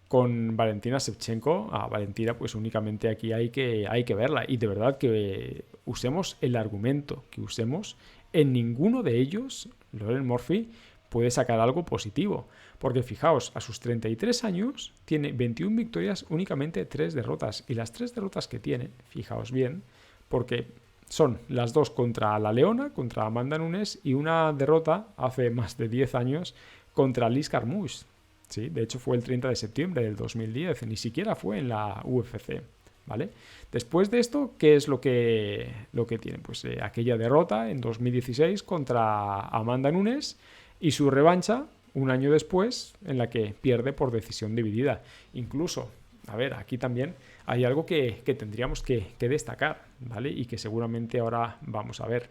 A: con Valentina Shevchenko. A Valentina pues únicamente aquí hay que verla, y de verdad que usemos el argumento que usemos, en ninguno de ellos Lauren Murphy puede sacar algo positivo, porque fijaos, a sus 33 años tiene 21 victorias, únicamente 3 derrotas, y las 3 derrotas que tiene, fijaos bien, porque son las 2 contra la Leona, contra Amanda Nunes, y una derrota hace más de 10 años contra Liz Carmouche. Sí, de hecho fue el 30 de septiembre del 2010, ni siquiera fue en la UFC, ¿vale? Después de esto, ¿qué es lo que tiene? Pues aquella derrota en 2016 contra Amanda Nunes y su revancha un año después en la que pierde por decisión dividida. Incluso, a ver, aquí también hay algo que tendríamos que destacar, ¿vale? Y que seguramente ahora vamos a ver.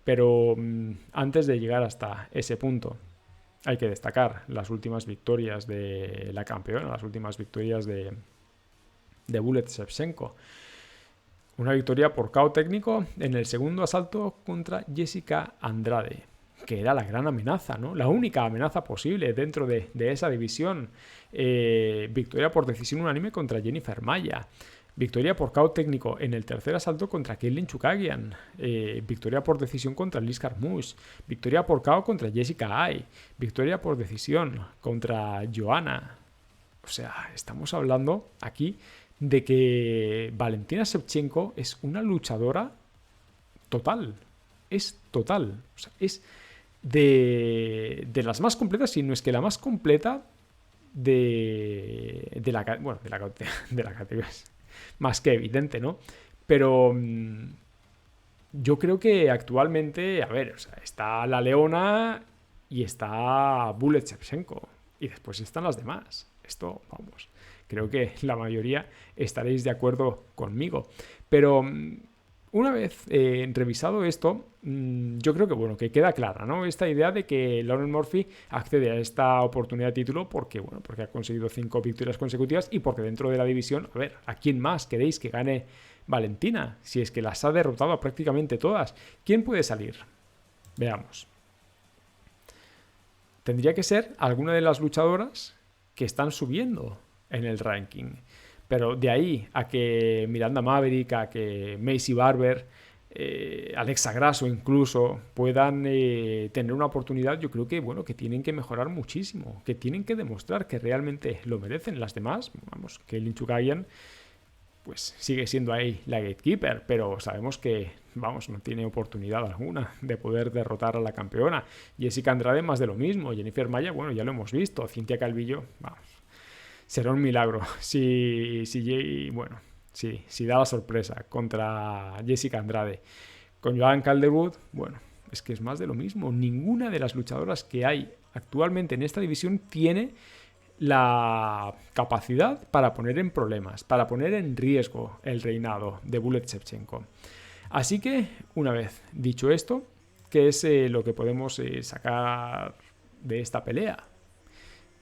A: Pero antes de llegar hasta ese punto, hay que destacar las últimas victorias de la campeona, las últimas victorias de Bullet Shevchenko. Una victoria por KO técnico en el segundo asalto contra Jessica Andrade. que era la gran amenaza, ¿no? La única amenaza posible dentro de esa división. Victoria por decisión unánime contra Jennifer Maya. Victoria por KO técnico en el tercer asalto contra Katlyn Chookagian. Victoria por decisión contra Liz Carmouche. Victoria por KO contra Jessica Eye. Victoria por decisión contra Joanna. O sea, estamos hablando aquí de que Valentina Shevchenko es una luchadora total. Es total. O sea, es de las más completas, si no es que la más completa de la categoría. Más que evidente, ¿no? Pero yo creo que actualmente, a ver, o sea, está la Leona y está Bullet Shevchenko. Y después están las demás. Esto, vamos, creo que la mayoría estaréis de acuerdo conmigo. Pero una vez revisado esto, yo creo que, bueno, que queda clara, ¿no? Esta idea de que Lauren Murphy accede a esta oportunidad de título porque ha conseguido 5 victorias consecutivas y porque dentro de la división, a ver, ¿a quién más queréis que gane Valentina? Si es que las ha derrotado a prácticamente todas. ¿Quién puede salir? Veamos. Tendría que ser alguna de las luchadoras que están subiendo en el ranking. Pero de ahí a que Miranda Maverick, a que Macy Barber, Alexa Grasso incluso puedan tener una oportunidad, yo creo que, bueno, que tienen que mejorar muchísimo, que tienen que demostrar que realmente lo merecen. Las demás, vamos, que Katlyn Chookagian pues sigue siendo ahí la gatekeeper, pero sabemos que, vamos, no tiene oportunidad alguna de poder derrotar a la campeona. Jessica Andrade más de lo mismo, Jennifer Maya, bueno, ya lo hemos visto, Cynthia Calvillo, vamos, será un milagro si da la sorpresa contra Jessica Andrade. Con Joanne Calderwood, bueno, es que es más de lo mismo. Ninguna de las luchadoras que hay actualmente en esta división tiene la capacidad para poner en problemas, para poner en riesgo el reinado de Bullet Shevchenko. Así que, una vez dicho esto, ¿qué es lo que podemos sacar de esta pelea?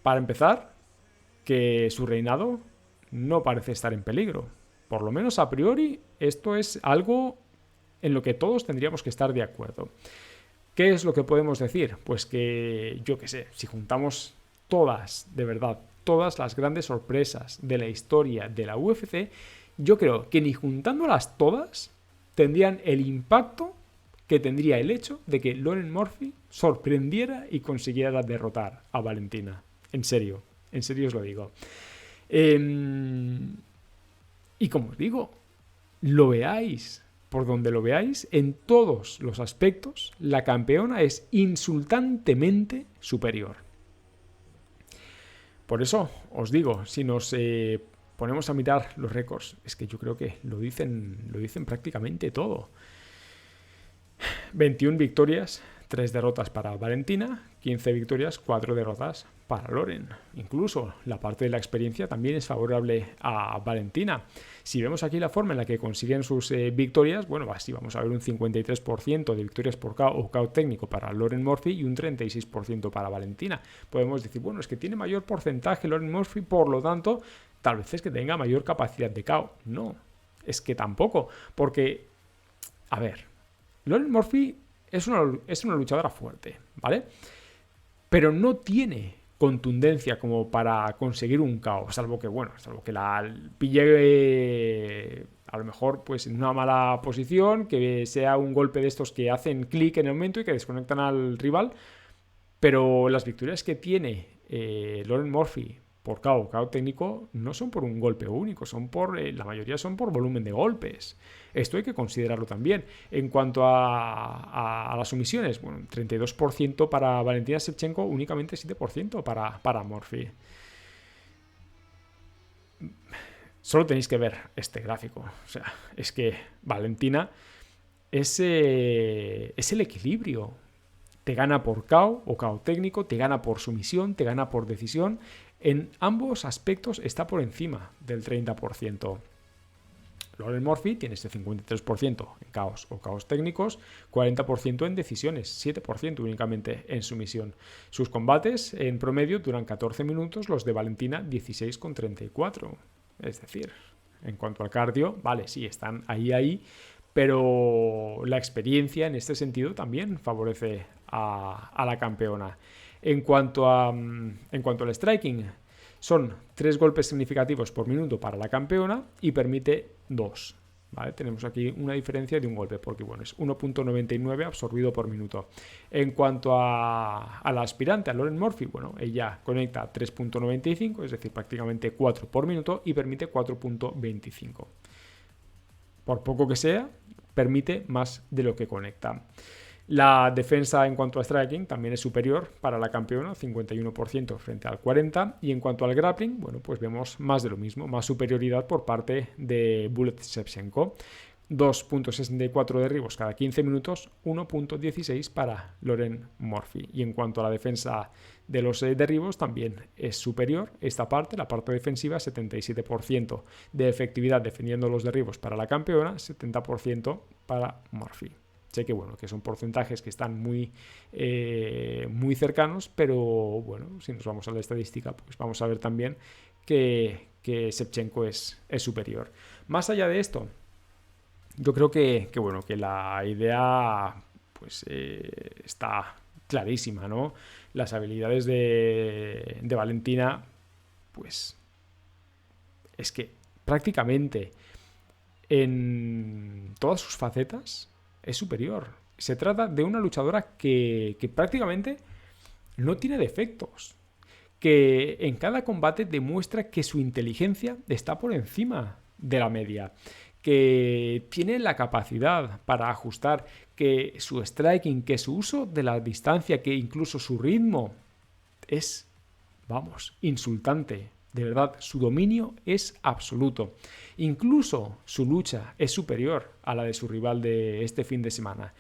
A: Para empezar, que su reinado no parece estar en peligro. Por lo menos a priori, esto es algo en lo que todos tendríamos que estar de acuerdo. ¿Qué es lo que podemos decir? Pues que, yo qué sé, si juntamos todas, de verdad, todas las grandes sorpresas de la historia de la UFC, yo creo que ni juntándolas todas tendrían el impacto que tendría el hecho de que Lauren Murphy sorprendiera y consiguiera derrotar a Valentina. En serio os lo digo. Y como os digo, lo veáis por donde lo veáis, en todos los aspectos, la campeona es insultantemente superior. Por eso os digo, si nos ponemos a mirar los récords, es que yo creo que lo dicen prácticamente todo. 21 victorias, 3 derrotas para Valentina, 15 victorias, 4 derrotas para Lauren. Incluso la parte de la experiencia también es favorable a Valentina. Si vemos aquí la forma en la que consiguen sus victorias, bueno, así vamos a ver un 53% de victorias por KO o KO técnico para Lauren Murphy y un 36% para Valentina. Podemos decir, bueno, es que tiene mayor porcentaje Lauren Murphy, por lo tanto, tal vez es que tenga mayor capacidad de KO. No, es que tampoco, porque, a ver, Lauren Murphy es una luchadora fuerte, ¿vale? Pero no tiene contundencia como para conseguir un KO, salvo que la pille a lo mejor pues en una mala posición, que sea un golpe de estos que hacen clic en el momento y que desconectan al rival. Pero las victorias que tiene Lauren Murphy por KO técnico no son por un golpe único, la mayoría son por volumen de golpes. Esto hay que considerarlo también. En cuanto a las sumisiones, bueno, 32% para Valentina Shevchenko, únicamente 7% para Murphy. Solo tenéis que ver este gráfico. O sea, es que Valentina es el equilibrio. Te gana por KO o KO técnico, te gana por sumisión, te gana por decisión. En ambos aspectos está por encima del 30%. Lauren Murphy tiene este 53% en KOs o KOs técnicos, 40% en decisiones, 7% únicamente en sumisión. Sus combates en promedio duran 14 minutos, los de Valentina 16,34. Es decir, en cuanto al cardio, vale, sí, están ahí, pero la experiencia en este sentido también favorece a la campeona. En cuanto al striking, son 3 golpes significativos por minuto para la campeona y permite 2. ¿Vale? Tenemos aquí una diferencia de un golpe, porque bueno, es 1.99 absorbido por minuto. En cuanto a la aspirante, a Lauren Murphy, bueno, ella conecta 3.95, es decir, prácticamente 4 por minuto y permite 4.25. Por poco que sea, permite más de lo que conecta. La defensa en cuanto a striking también es superior para la campeona, 51% frente al 40%. Y en cuanto al grappling, bueno, pues vemos más de lo mismo, más superioridad por parte de Bullet Shevchenko. 2.64 derribos cada 15 minutos, 1.16 para Lauren Murphy. Y en cuanto a la defensa de los derribos, también es superior esta parte, la parte defensiva, 77% de efectividad defendiendo los derribos para la campeona, 70% para Murphy. Sé que bueno, que son porcentajes que están muy cercanos, pero bueno, si nos vamos a la estadística, pues vamos a ver también que Shevchenko es superior. Más allá de esto, yo creo que la idea pues está clarísima, ¿no? Las habilidades de Valentina, pues es que prácticamente en todas sus facetas es superior. Se trata de una luchadora que prácticamente no tiene defectos, que en cada combate demuestra que su inteligencia está por encima de la media, que tiene la capacidad para ajustar, que su striking, que su uso de la distancia, que incluso su ritmo es, vamos, insultante. De verdad, su dominio es absoluto. Incluso su lucha es superior a la de su rival de este fin de semana.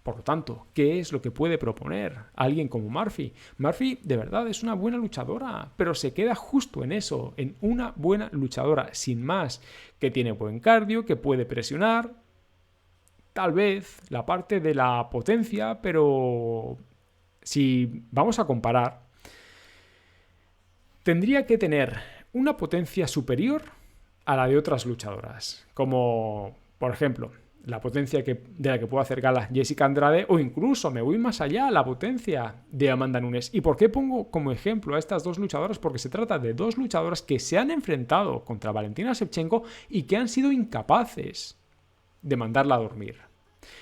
A: Por lo tanto, ¿qué es lo que puede proponer alguien como Murphy? Murphy de verdad es una buena luchadora, pero se queda justo en eso, en una buena luchadora, sin más, que tiene buen cardio, que puede presionar, tal vez la parte de la potencia, pero si vamos a comparar, tendría que tener una potencia superior a la de otras luchadoras, como por ejemplo la potencia de la que puede hacer gala Jessica Andrade, o incluso me voy más allá, la potencia de Amanda Nunes. ¿Y por qué pongo como ejemplo a estas dos luchadoras? Porque se trata de dos luchadoras que se han enfrentado contra Valentina Shevchenko y que han sido incapaces de mandarla a dormir.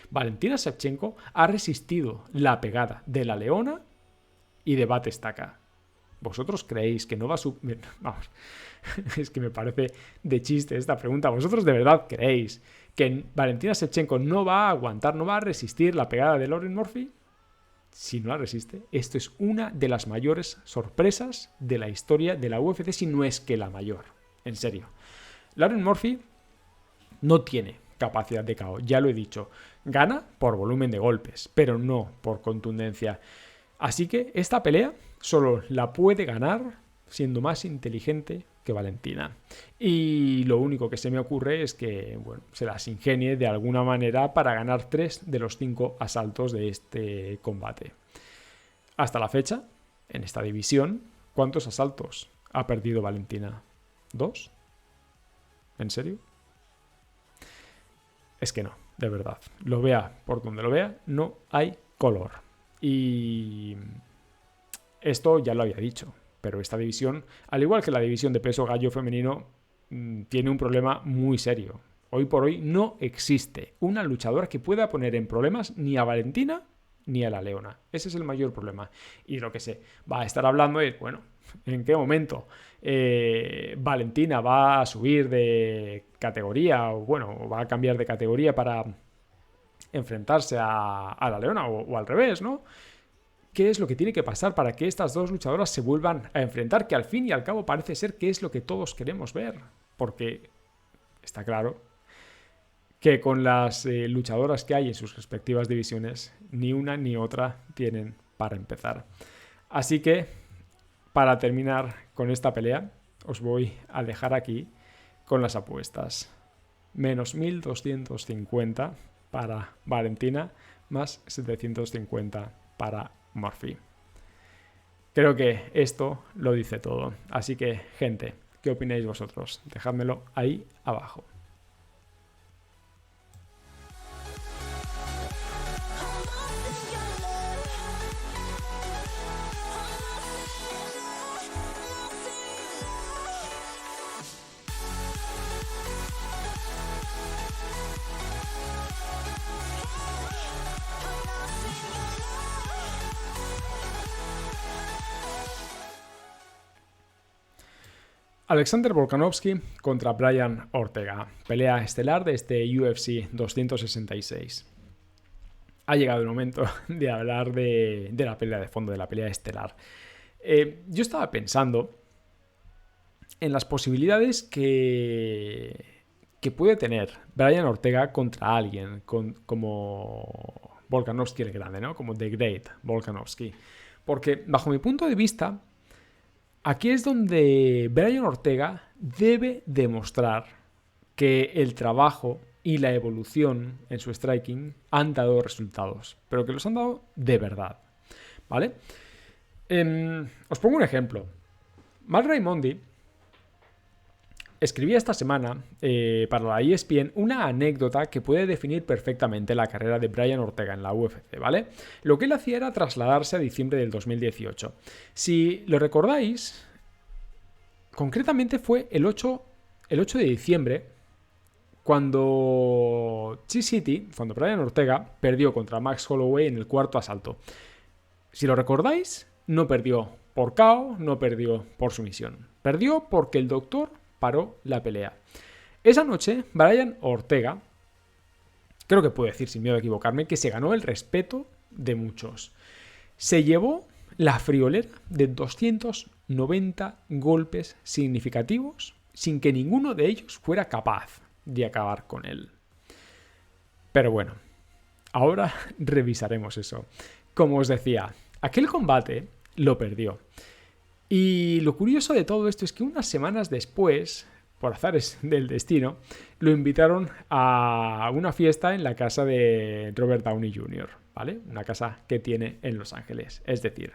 A: Valentina Shevchenko ha resistido la pegada de la Leona y de Batistaca. ¿Vosotros creéis que no va a subir? Vamos, es que me parece de chiste esta pregunta. ¿Vosotros de verdad creéis que Valentina Shevchenko no va a aguantar, no va a resistir la pegada de Lauren Murphy? Si no la resiste, esto es una de las mayores sorpresas de la historia de la UFC, si no es que la mayor. En serio. Lauren Murphy no tiene capacidad de KO, ya lo he dicho. Gana por volumen de golpes, pero no por contundencia. Así que esta pelea solo la puede ganar siendo más inteligente que Valentina. Y lo único que se me ocurre es que se las ingenie de alguna manera para ganar 3 de los 5 asaltos de este combate. Hasta la fecha, en esta división, ¿cuántos asaltos ha perdido Valentina? ¿2? ¿En serio? Es que no, de verdad. Lo vea por donde lo vea, no hay color. Y esto ya lo había dicho, pero esta división, al igual que la división de peso gallo femenino, tiene un problema muy serio. Hoy por hoy no existe una luchadora que pueda poner en problemas ni a Valentina ni a la Leona. Ese es el mayor problema. Y lo que se va a estar hablando es, bueno, ¿en qué momento Valentina va a subir de categoría o va a cambiar de categoría para enfrentarse a la Leona o al revés, ¿no? ¿Qué es lo que tiene que pasar para que estas dos luchadoras se vuelvan a enfrentar? Que al fin y al cabo parece ser que es lo que todos queremos ver. Porque está claro que con las luchadoras que hay en sus respectivas divisiones, ni una ni otra tienen para empezar. Así que, para terminar con esta pelea, os voy a dejar aquí con las apuestas. Menos 1.250 para Valentina, más 750 para Murphy. Creo que esto lo dice todo. Así que, gente, ¿qué opináis vosotros? Dejádmelo ahí abajo. Alexander Volkanovski contra Brian Ortega. Pelea estelar de este UFC 266. Ha llegado el momento de hablar de la pelea de fondo, de la pelea estelar. Yo estaba pensando en las posibilidades que puede tener Brian Ortega contra alguien como Volkanovski el Grande, ¿no? Como The Great Volkanovski. Porque, bajo mi punto de vista, aquí es donde Brian Ortega debe demostrar que el trabajo y la evolución en su striking han dado resultados, pero que los han dado de verdad, ¿vale? Os pongo un ejemplo. Mark Raimondi escribía esta semana para la ESPN una anécdota que puede definir perfectamente la carrera de Brian Ortega en la UFC, ¿vale? Lo que él hacía era trasladarse a diciembre del 2018. Si lo recordáis, concretamente fue el 8 de diciembre cuando cuando Brian Ortega perdió contra Max Holloway en el cuarto asalto. Si lo recordáis, no perdió por KO, no perdió por sumisión. Perdió porque el doctor paró la pelea. Esa noche, Brian Ortega, creo que puedo decir sin miedo a equivocarme, que se ganó el respeto de muchos. Se llevó la friolera de 290 golpes significativos sin que ninguno de ellos fuera capaz de acabar con él. Pero bueno, ahora revisaremos eso. Como os decía, aquel combate lo perdió. Y lo curioso de todo esto es que unas semanas después, por azares del destino, lo invitaron a una fiesta en la casa de Robert Downey Jr., ¿vale? Una casa que tiene en Los Ángeles. Es decir,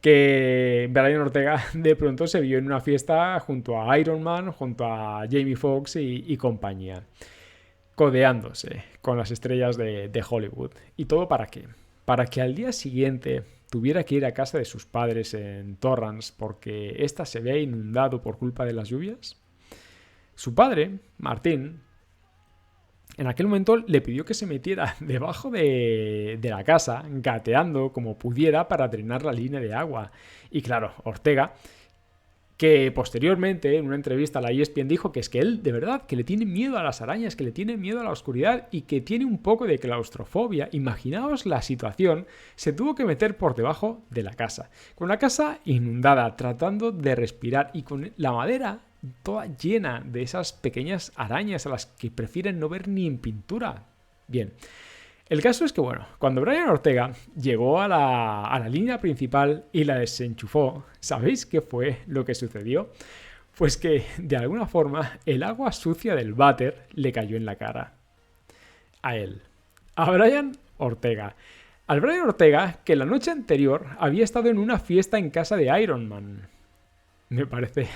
A: que Brian Ortega de pronto se vio en una fiesta junto a Iron Man, junto a Jamie Foxx y compañía, codeándose con las estrellas de Hollywood. ¿Y todo para qué? Para que al día siguiente tuviera que ir a casa de sus padres en Torrance porque ésta se había inundado por culpa de las lluvias. Su padre, Martín, en aquel momento le pidió que se metiera debajo de la casa, gateando como pudiera para drenar la línea de agua. Y claro, Ortega, que posteriormente en una entrevista a la ESPN dijo que es que él de verdad que le tiene miedo a las arañas, que le tiene miedo a la oscuridad y que tiene un poco de claustrofobia. Imaginaos la situación, se tuvo que meter por debajo de la casa, con la casa inundada, tratando de respirar y con la madera toda llena de esas pequeñas arañas a las que prefieren no ver ni en pintura. Bien. El caso es que, bueno, cuando Brian Ortega llegó a la línea principal y la desenchufó, ¿sabéis qué fue lo que sucedió? Pues que, de alguna forma, el agua sucia del váter le cayó en la cara. A él. A Brian Ortega. Al Brian Ortega, que la noche anterior había estado en una fiesta en casa de Iron Man. Me parece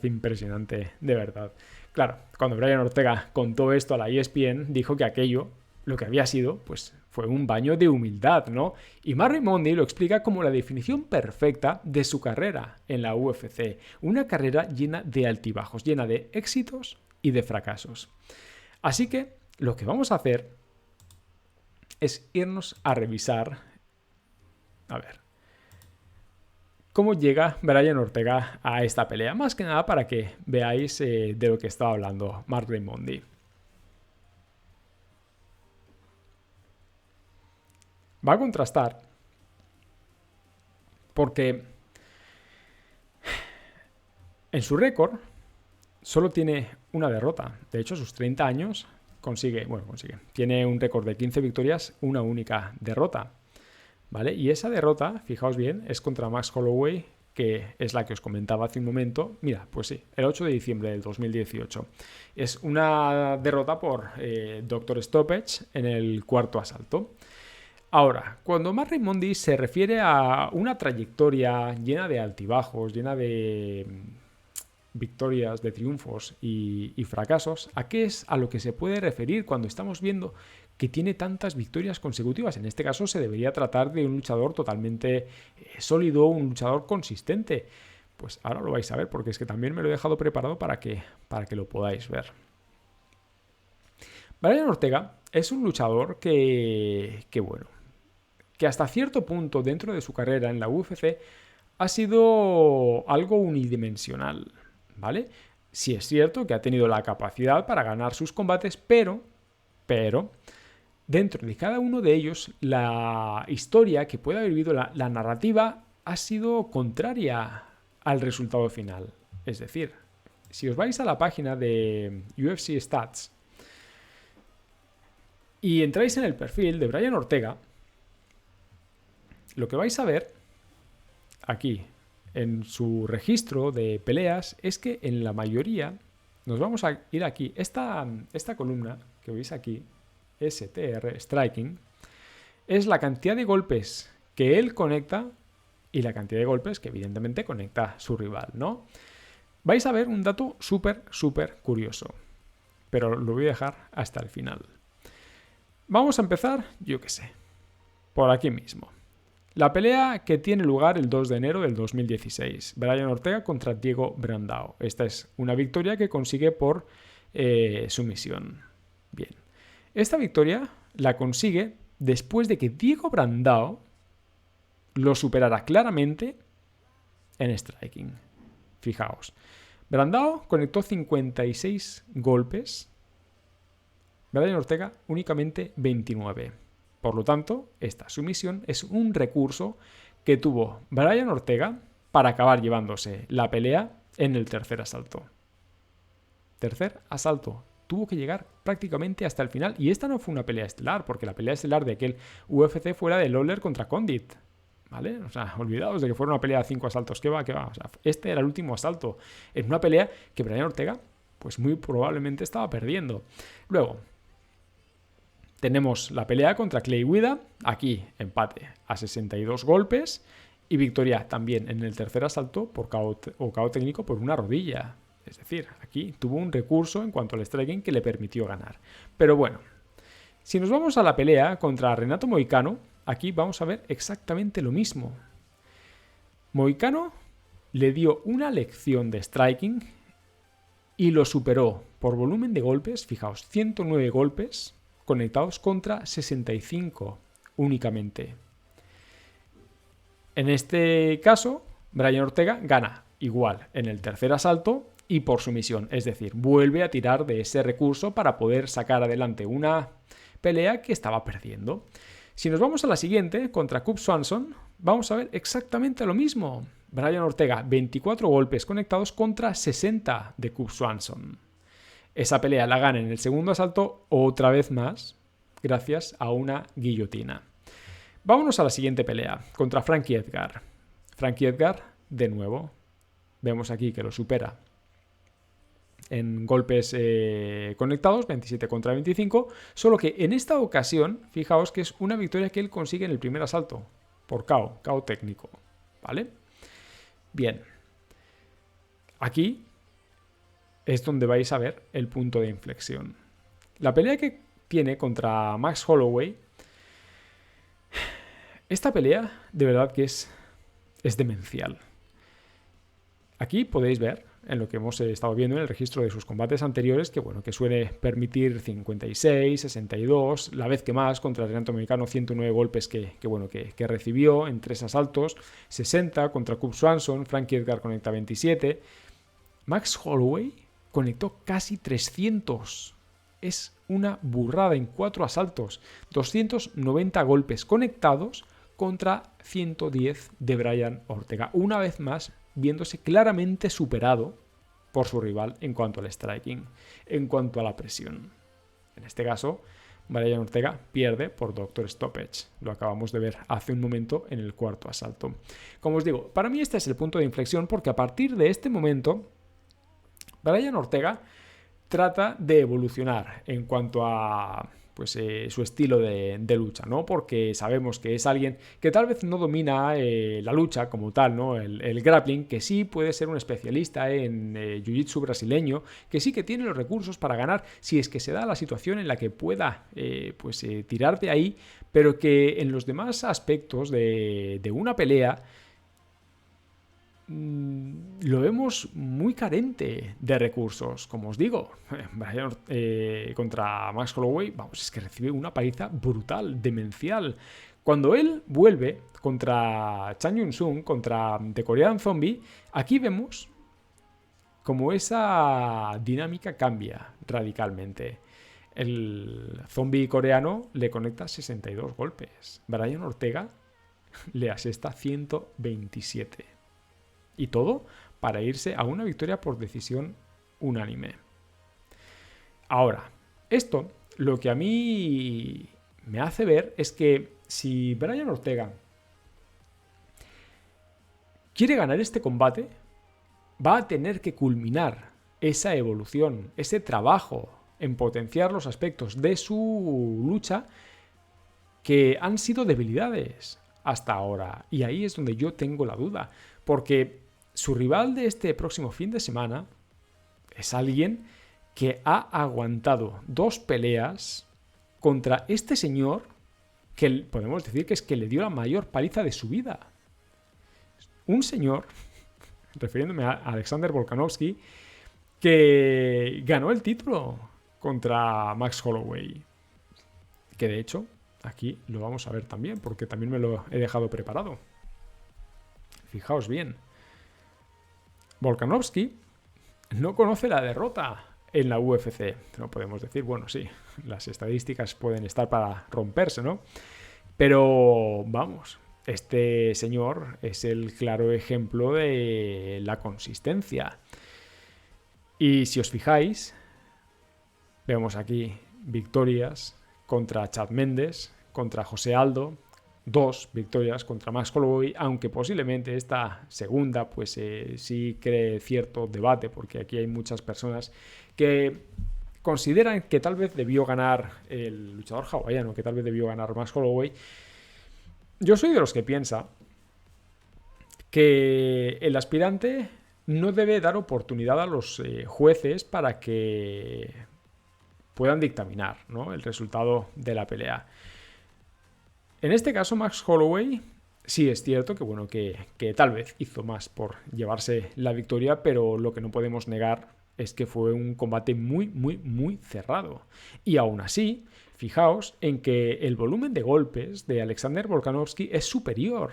A: impresionante, de verdad. Claro, cuando Brian Ortega contó esto a la ESPN, dijo que aquello, lo que había sido, pues fue un baño de humildad, ¿no? Y Mark Raimondi lo explica como la definición perfecta de su carrera en la UFC. Una carrera llena de altibajos, llena de éxitos y de fracasos. Así que lo que vamos a hacer es irnos a revisar, a ver, cómo llega Brian Ortega a esta pelea. Más que nada para que veáis de lo que estaba hablando Mark Raimondi. Va a contrastar porque en su récord solo tiene una derrota. De hecho, a sus 30 años consigue. Tiene un récord de 15 victorias, una única derrota. ¿Vale? Y esa derrota, fijaos bien, es contra Max Holloway, que es la que os comentaba hace un momento. Mira, pues sí, el 8 de diciembre del 2018. Es una derrota por Dr. Stoppage en el cuarto asalto. Ahora, cuando Mark Raimondi se refiere a una trayectoria llena de altibajos, llena de victorias, de triunfos y fracasos, ¿a qué es a lo que se puede referir cuando estamos viendo que tiene tantas victorias consecutivas? En este caso se debería tratar de un luchador totalmente sólido, un luchador consistente. Pues ahora lo vais a ver porque es que también me lo he dejado preparado para que lo podáis ver. Brian Ortega es un luchador que hasta cierto punto dentro de su carrera en la UFC ha sido algo unidimensional, ¿vale? Sí es cierto que ha tenido la capacidad para ganar sus combates, pero, dentro de cada uno de ellos, la historia que puede haber vivido, la narrativa, ha sido contraria al resultado final. Es decir, si os vais a la página de UFC Stats y entráis en el perfil de Brian Ortega, lo que vais a ver aquí en su registro de peleas es que en la mayoría, nos vamos a ir aquí, esta columna que veis aquí, STR, Striking, es la cantidad de golpes que él conecta y la cantidad de golpes que evidentemente conecta su rival, ¿no? Vais a ver un dato súper curioso, pero lo voy a dejar hasta el final. Vamos a empezar, yo qué sé, por aquí mismo. La pelea que tiene lugar el 2 de enero del 2016. Brian Ortega contra Diego Brandao. Esta es una victoria que consigue por sumisión. Bien. Esta victoria la consigue después de que Diego Brandao lo superara claramente en striking. Fijaos. Brandao conectó 56 golpes. Brian Ortega únicamente 29. Por lo tanto, esta sumisión es un recurso que tuvo Brian Ortega para acabar llevándose la pelea en el tercer asalto. Tercer asalto. Tuvo que llegar prácticamente hasta el final. Y esta no fue una pelea estelar, porque la pelea estelar de aquel UFC fue la de Lawler contra Condit. ¿Vale? O sea, olvidaos de que fuera una pelea de 5 asaltos. ¿Qué va? O sea, este era el último asalto. En una pelea que Brian Ortega, pues muy probablemente estaba perdiendo. Luego, tenemos la pelea contra Clay Guida, aquí empate a 62 golpes y victoria también en el tercer asalto por KO técnico por una rodilla. Es decir, aquí tuvo un recurso en cuanto al striking que le permitió ganar. Pero bueno, si nos vamos a la pelea contra Renato Moicano, aquí vamos a ver exactamente lo mismo. Moicano le dio una lección de striking y lo superó por volumen de golpes, fijaos, 109 golpes conectados contra 65 únicamente. En este caso, Brian Ortega gana igual en el tercer asalto y por sumisión, es decir, vuelve a tirar de ese recurso para poder sacar adelante una pelea que estaba perdiendo. Si nos vamos a la siguiente, contra Cub Swanson, vamos a ver exactamente lo mismo. Brian Ortega, 24 golpes conectados contra 60 de Cub Swanson. Esa pelea la gana en el segundo asalto otra vez más, gracias a una guillotina. Vámonos a la siguiente pelea, contra Frankie Edgar. Frankie Edgar, de nuevo, vemos aquí que lo supera en golpes conectados, 27 contra 25, solo que en esta ocasión, fijaos que es una victoria que él consigue en el primer asalto, por KO técnico, ¿vale? Bien, aquí es donde vais a ver el punto de inflexión. La pelea que tiene contra Max Holloway, esta pelea de verdad que es demencial. Aquí podéis ver, en lo que hemos estado viendo en el registro de sus combates anteriores, que bueno, que suele permitir 56, 62, la vez que más contra el Renato Moicano, 109 golpes que recibió en 3 asaltos, 60 contra Cub Swanson, Frankie Edgar conecta 27, Max Holloway conectó casi 300. Es una burrada en 4 asaltos. 290 golpes conectados contra 110 de Brian Ortega. Una vez más, viéndose claramente superado por su rival en cuanto al striking, en cuanto a la presión. En este caso, Brian Ortega pierde por Doctor Stoppage. Lo acabamos de ver hace un momento en el cuarto asalto. Como os digo, para mí este es el punto de inflexión porque a partir de este momento Brian Ortega trata de evolucionar en cuanto a su estilo de lucha, ¿no? Porque sabemos que es alguien que tal vez no domina la lucha como tal, ¿no? El grappling, que sí puede ser un especialista en jiu-jitsu brasileño, que sí que tiene los recursos para ganar si es que se da la situación en la que pueda tirar de ahí, pero que en los demás aspectos de una pelea lo vemos muy carente de recursos. Como os digo, contra Max Holloway, vamos, es que recibe una paliza brutal, demencial. Cuando él vuelve contra Chan Yun-sung, contra The Korean Zombie, aquí vemos como esa dinámica cambia radicalmente. El zombie coreano le conecta 62 golpes. Brian Ortega le asesta 127. Y todo para irse a una victoria por decisión unánime. Ahora, esto lo que a mí me hace ver es que si Brian Ortega quiere ganar este combate, va a tener que culminar esa evolución, ese trabajo en potenciar los aspectos de su lucha que han sido debilidades hasta ahora. Y ahí es donde yo tengo la duda, porque su rival de este próximo fin de semana es alguien que ha aguantado 2 peleas contra este señor que podemos decir que es que le dio la mayor paliza de su vida. Un señor, refiriéndome a Alexander Volkanovski, que ganó el título contra Max Holloway. Que de hecho, aquí lo vamos a ver también, porque también me lo he dejado preparado. Fijaos bien. Volkanovski no conoce la derrota en la UFC. No podemos decir, bueno, sí, las estadísticas pueden estar para romperse, ¿no? Pero vamos, este señor es el claro ejemplo de la consistencia. Y si os fijáis, vemos aquí victorias contra Chad Mendes, contra José Aldo, 2 victorias contra Max Holloway, aunque posiblemente esta segunda pues sí cree cierto debate, porque aquí hay muchas personas que consideran que tal vez debió ganar el luchador hawaiano, que tal vez debió ganar Max Holloway. Yo soy de los que piensa que el aspirante no debe dar oportunidad a los jueces para que puedan dictaminar, ¿no?, el resultado de la pelea. En este caso, Max Holloway sí es cierto que, bueno, que tal vez hizo más por llevarse la victoria, pero lo que no podemos negar es que fue un combate muy, muy, muy cerrado. Y aún así, fijaos en que el volumen de golpes de Alexander Volkanovski es superior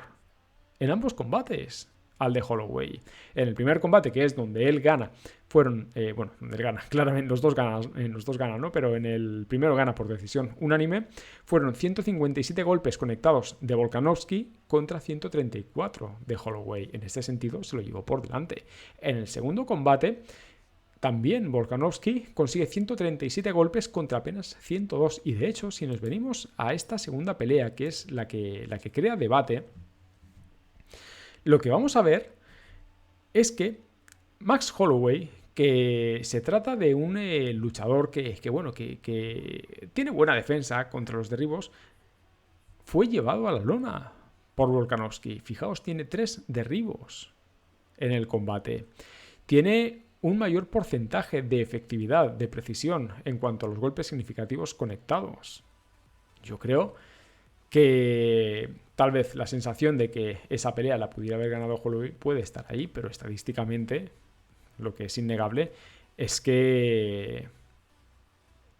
A: en ambos combates al de Holloway. En el primer combate, que es donde él gana, fueron, donde él gana, claramente los dos ganan, ¿no? Pero en el primero gana por decisión unánime, fueron 157 golpes conectados de Volkanovski contra 134 de Holloway. En este sentido, se lo llevó por delante. En el segundo combate, también Volkanovski consigue 137 golpes contra apenas 102. Y de hecho, si nos venimos a esta segunda pelea, que es la que crea debate, lo que vamos a ver es que Max Holloway, que se trata de un luchador que tiene buena defensa contra los derribos, fue llevado a la lona por Volkanovski. Fijaos, tiene 3 derribos en el combate. Tiene un mayor porcentaje de efectividad, de precisión en cuanto a los golpes significativos conectados. Yo creo que tal vez la sensación de que esa pelea la pudiera haber ganado Holloway puede estar ahí, pero estadísticamente lo que es innegable es que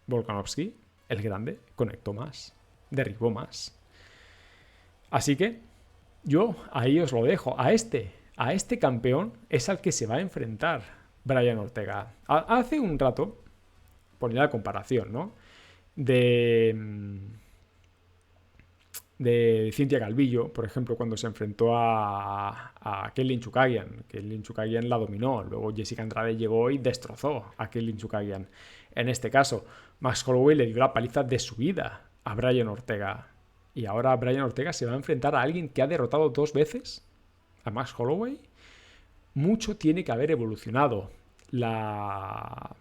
A: Volkanovski, el grande, conectó más, derribó más. Así que yo ahí os lo dejo. A este campeón es al que se va a enfrentar Brian Ortega. Hace un rato ponía la comparación, ¿no?, de Cynthia Calvillo, por ejemplo, cuando se enfrentó a Katlyn Chookagian. Katlyn Chookagian la dominó, luego Jessica Andrade llegó y destrozó a Katlyn Chookagian. En este caso, Max Holloway le dio la paliza de su vida a Brian Ortega. Y ahora Brian Ortega se va a enfrentar a alguien que ha derrotado 2 veces a Max Holloway. Mucho tiene que haber evolucionado las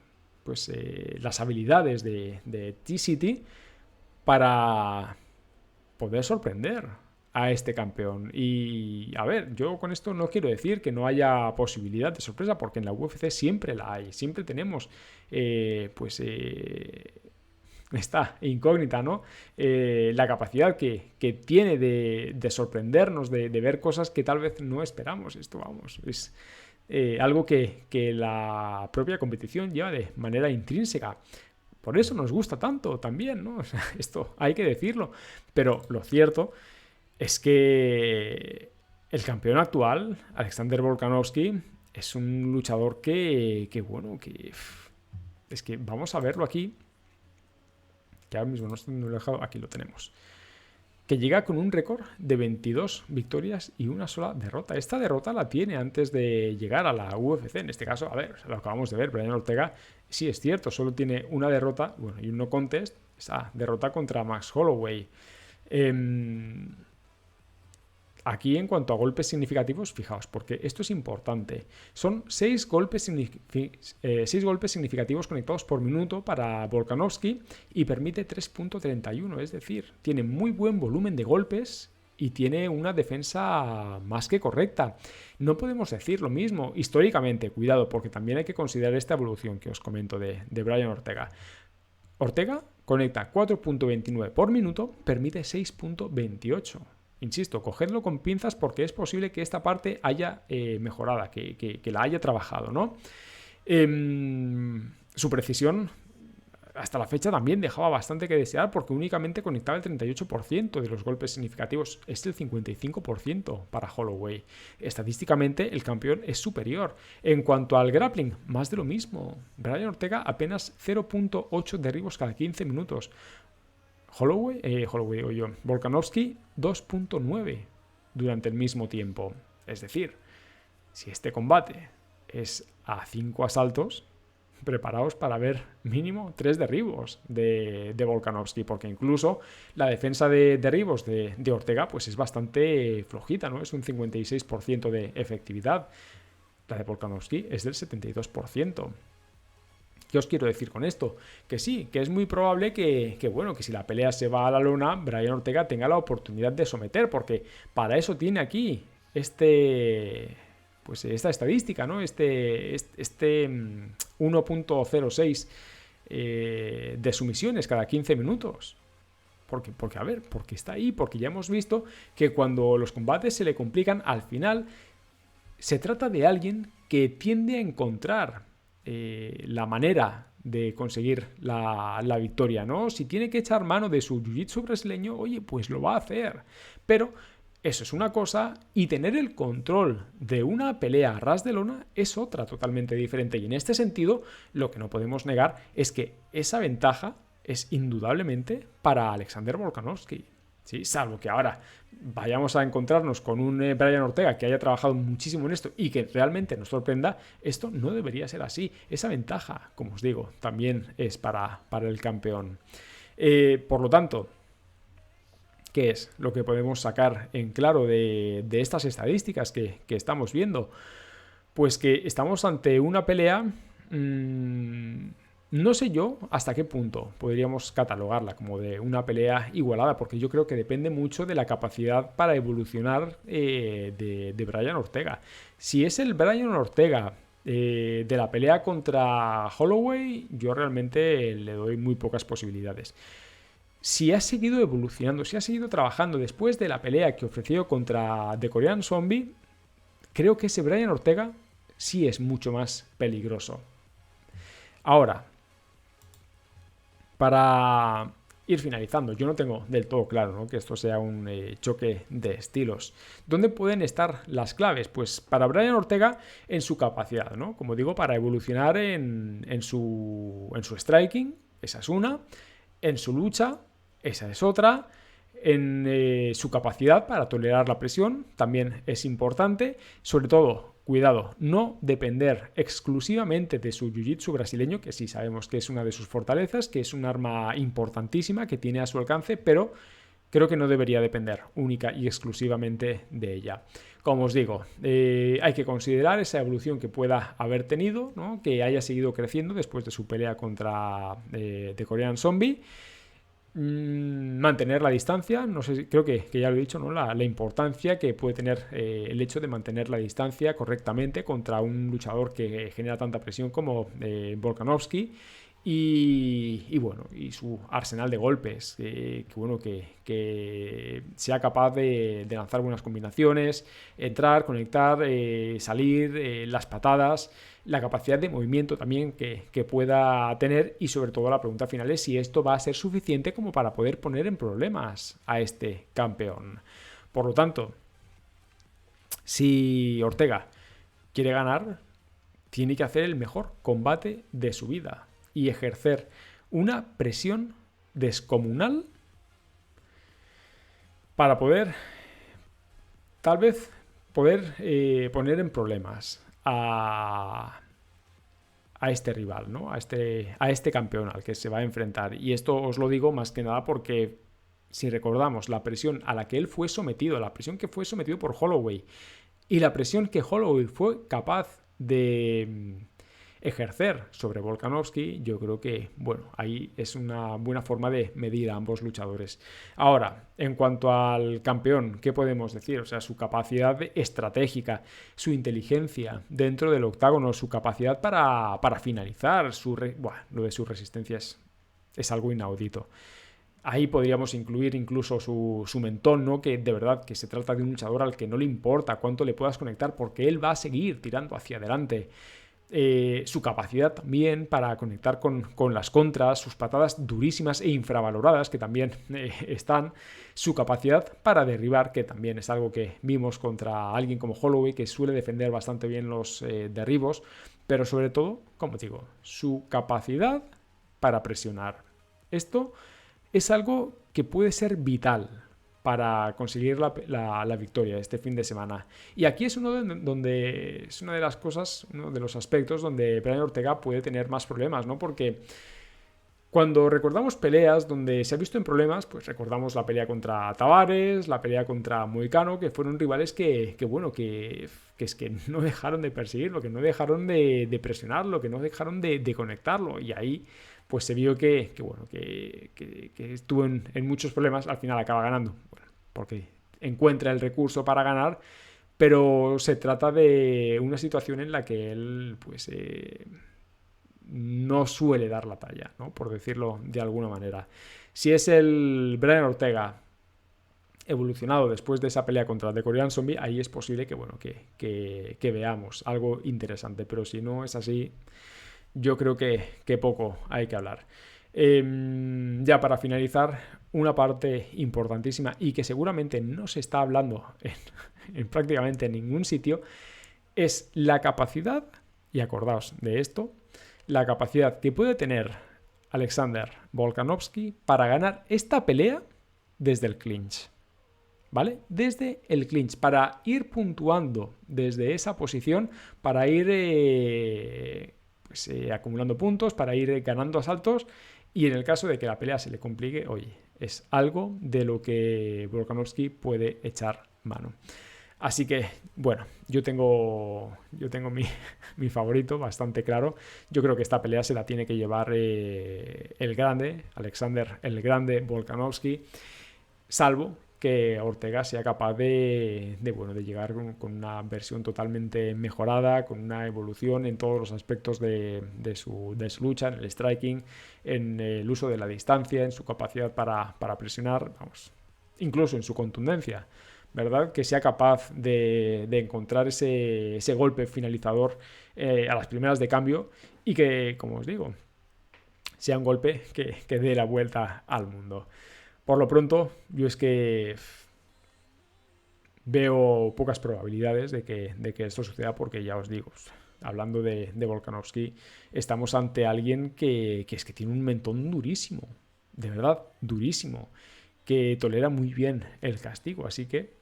A: habilidades de T-City para poder sorprender a este campeón. Y a ver, yo con esto no quiero decir que no haya posibilidad de sorpresa, porque en la UFC siempre la hay, siempre tenemos esta incógnita, ¿no? La capacidad que tiene de sorprendernos, de ver cosas que tal vez no esperamos. Esto, vamos, es algo que la propia competición lleva de manera intrínseca. Por eso nos gusta tanto también, ¿no? O sea, esto hay que decirlo. Pero lo cierto es que el campeón actual, Alexander Volkanovski, es un luchador que es que vamos a verlo aquí, que ahora mismo no estoy dejado, aquí lo tenemos, que llega con un récord de 22 victorias y una sola derrota. Esta derrota la tiene antes de llegar a la UFC. En este caso, a ver, lo acabamos de ver, Brian Ortega, sí es cierto, solo tiene una derrota, bueno, y un no contest, esa derrota contra Max Holloway. Aquí, en cuanto a golpes significativos, fijaos, porque esto es importante. Son 6 golpes significativos conectados por minuto para Volkanovski y permite 3.31, es decir, tiene muy buen volumen de golpes y tiene una defensa más que correcta. No podemos decir lo mismo históricamente, cuidado, porque también hay que considerar esta evolución que os comento de Brian Ortega. Ortega conecta 4.29 por minuto, permite 6.28. Insisto, cogedlo con pinzas porque es posible que esta parte haya mejorado, que la haya trabajado, ¿no? Su precisión hasta la fecha también dejaba bastante que desear porque únicamente conectaba el 38% de los golpes significativos. Es el 55% para Holloway. Estadísticamente el campeón es superior. En cuanto al grappling, más de lo mismo. Brian Ortega apenas 0.8 derribos cada 15 minutos. Volkanovski 2.9 durante el mismo tiempo. Es decir, si este combate es a 5 asaltos, preparaos para ver mínimo 3 derribos de Volkanovski, porque incluso la defensa de derribos de Ortega pues es bastante flojita, ¿no? Es un 56% de efectividad. La de Volkanovski es del 72%. ¿Qué os quiero decir con esto? Que sí, que es muy probable que si la pelea se va a la lona, Brian Ortega tenga la oportunidad de someter, porque para eso tiene aquí esta estadística, ¿no? Este 1.06 de sumisiones cada 15 minutos. Porque está ahí, porque ya hemos visto que cuando los combates se le complican, al final se trata de alguien que tiende a encontrar la manera de conseguir la victoria, ¿no? Si tiene que echar mano de su jiu-jitsu brasileño, oye, pues lo va a hacer. Pero eso es una cosa y tener el control de una pelea a ras de lona es otra totalmente diferente. Y en este sentido, lo que no podemos negar es que esa ventaja es indudablemente para Alexander Volkanovski. ¿Sí? Salvo que ahora vayamos a encontrarnos con un Brian Ortega que haya trabajado muchísimo en esto y que realmente nos sorprenda, esto no debería ser así. Esa ventaja, como os digo, también es para el campeón. Por lo tanto, ¿qué es lo que podemos sacar en claro de estas estadísticas que estamos viendo? Pues que estamos ante una pelea... no sé yo hasta qué punto podríamos catalogarla como de una pelea igualada, porque yo creo que depende mucho de la capacidad para evolucionar de Brian Ortega. Si es el Brian Ortega de la pelea contra Holloway, yo realmente le doy muy pocas posibilidades. Si ha seguido evolucionando, si ha seguido trabajando después de la pelea que ofreció contra The Korean Zombie, creo que ese Brian Ortega sí es mucho más peligroso. Ahora, para ir finalizando, yo no tengo del todo claro, ¿no?, que esto sea un choque de estilos. ¿Dónde pueden estar las claves? Pues para Brian Ortega en su capacidad, ¿no? Como digo, para evolucionar en su striking, esa es una, en su lucha, esa es otra, en su capacidad para tolerar la presión, también es importante, sobre todo, cuidado, no depender exclusivamente de su jiu-jitsu brasileño, que sí sabemos que es una de sus fortalezas, que es un arma importantísima que tiene a su alcance, pero creo que no debería depender única y exclusivamente de ella. Como os digo, hay que considerar esa evolución que pueda haber tenido, ¿no?, que haya seguido creciendo después de su pelea contra The Korean Zombie. Mantener la distancia, no sé, creo que ya lo he dicho, ¿no?, la importancia que puede tener el hecho de mantener la distancia correctamente contra un luchador que genera tanta presión como Volkanovski y su arsenal de golpes, que sea capaz de lanzar buenas combinaciones, entrar, conectar, salir, las patadas, la capacidad de movimiento también que pueda tener, y sobre todo la pregunta final es si esto va a ser suficiente como para poder poner en problemas a este campeón. Por lo tanto, si Ortega quiere ganar, tiene que hacer el mejor combate de su vida y ejercer una presión descomunal para poder, tal vez, poner en problemas a este rival, ¿no? A este campeón al que se va a enfrentar. Y esto os lo digo más que nada porque, si recordamos, la presión a la que él fue sometido, la presión que fue sometido por Holloway y la presión que Holloway fue capaz de ejercer sobre Volkanovski, yo creo que, bueno, ahí es una buena forma de medir a ambos luchadores. Ahora, en cuanto al campeón, ¿qué podemos decir? O sea, su capacidad estratégica, su inteligencia dentro del octágono, su capacidad para finalizar, lo de su resistencia es algo inaudito. Ahí podríamos incluir incluso su mentón, ¿no? Que de verdad que se trata de un luchador al que no le importa cuánto le puedas conectar porque él va a seguir tirando hacia adelante. Su capacidad también para conectar con las contras, sus patadas durísimas e infravaloradas que también están, su capacidad para derribar, que también es algo que vimos contra alguien como Holloway, que suele defender bastante bien los derribos, pero sobre todo, como digo, su capacidad para presionar. Esto es algo que puede ser vital para conseguir la victoria este fin de semana. Y aquí es una de las cosas, uno de los aspectos donde Brian Ortega puede tener más problemas, ¿no? Porque cuando recordamos peleas donde se ha visto en problemas, pues recordamos la pelea contra Tavares, la pelea contra Moicano, que fueron rivales que es que no dejaron de perseguirlo, que no dejaron de presionarlo, que no dejaron de conectarlo. Y ahí pues se vio que estuvo en muchos problemas. Al final acaba ganando, bueno, porque encuentra el recurso para ganar, pero se trata de una situación en la que él pues no suele dar la talla, ¿no? Por decirlo de alguna manera. Si es el Brian Ortega evolucionado después de esa pelea contra The Korean Zombie, ahí es posible que veamos algo interesante, pero si no es así, yo creo que poco hay que hablar. Ya para finalizar, una parte importantísima y que seguramente no se está hablando en prácticamente ningún sitio es la capacidad, y acordaos de esto, la capacidad que puede tener Alexander Volkanovski para ganar esta pelea desde el clinch. ¿Vale? Desde el clinch, para ir puntuando desde esa posición, para ir acumulando puntos, para ir ganando asaltos, y en el caso de que la pelea se le complique, oye, es algo de lo que Volkanovski puede echar mano. Así que, bueno, yo tengo mi favorito bastante claro. Yo creo que esta pelea se la tiene que llevar el grande, Alexander el Grande Volkanovski, salvo que Ortega sea capaz de llegar con una versión totalmente mejorada, con una evolución en todos los aspectos de su lucha, en el striking, en el uso de la distancia, en su capacidad para presionar, vamos, incluso en su contundencia, ¿verdad? Que sea capaz de encontrar ese golpe finalizador a las primeras de cambio y que, como os digo, sea un golpe que dé la vuelta al mundo. Por lo pronto, yo es que veo pocas probabilidades de que esto suceda porque, ya os digo, hablando de Volkanovski, estamos ante alguien que es que tiene un mentón durísimo, de verdad, durísimo, que tolera muy bien el castigo. Así que,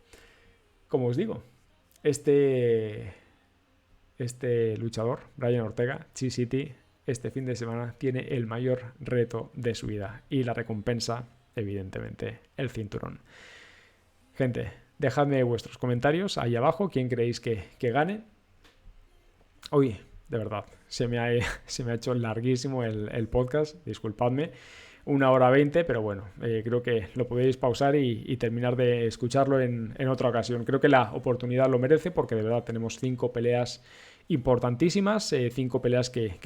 A: como os digo, este luchador, Brian Ortega, Chi City, este fin de semana tiene el mayor reto de su vida y la recompensa, evidentemente, el cinturón. Gente, dejadme vuestros comentarios ahí abajo, quién creéis que gane. Uy, de verdad, se me ha hecho larguísimo el podcast, disculpadme, 1:20, pero bueno, creo que lo podéis pausar y terminar de escucharlo en otra ocasión. Creo que la oportunidad lo merece porque de verdad tenemos 5 peleas importantísimas, 5 peleas que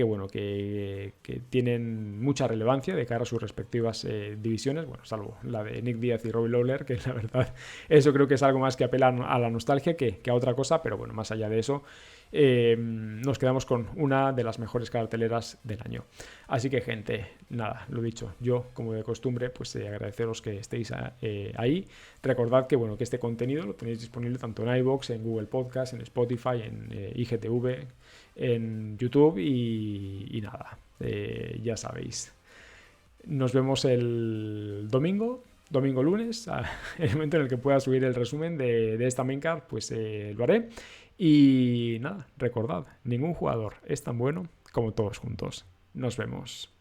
A: tienen mucha relevancia de cara a sus respectivas divisiones, bueno, salvo la de Nick Diaz y Robbie Lawler, que la verdad eso creo que es algo más que apela a la nostalgia que a otra cosa, pero bueno, más allá de eso, nos quedamos con una de las mejores carteleras del año. Así que, gente, nada, lo dicho, yo como de costumbre, pues agradeceros que estéis ahí. Recordad que bueno, que este contenido lo tenéis disponible tanto en iVoox, en Google Podcast, en Spotify, en IGTV, en YouTube y nada, ya sabéis. Nos vemos el domingo, lunes, el momento en el que pueda subir el resumen de esta main card, pues lo haré. Y nada, recordad, ningún jugador es tan bueno como todos juntos. Nos vemos.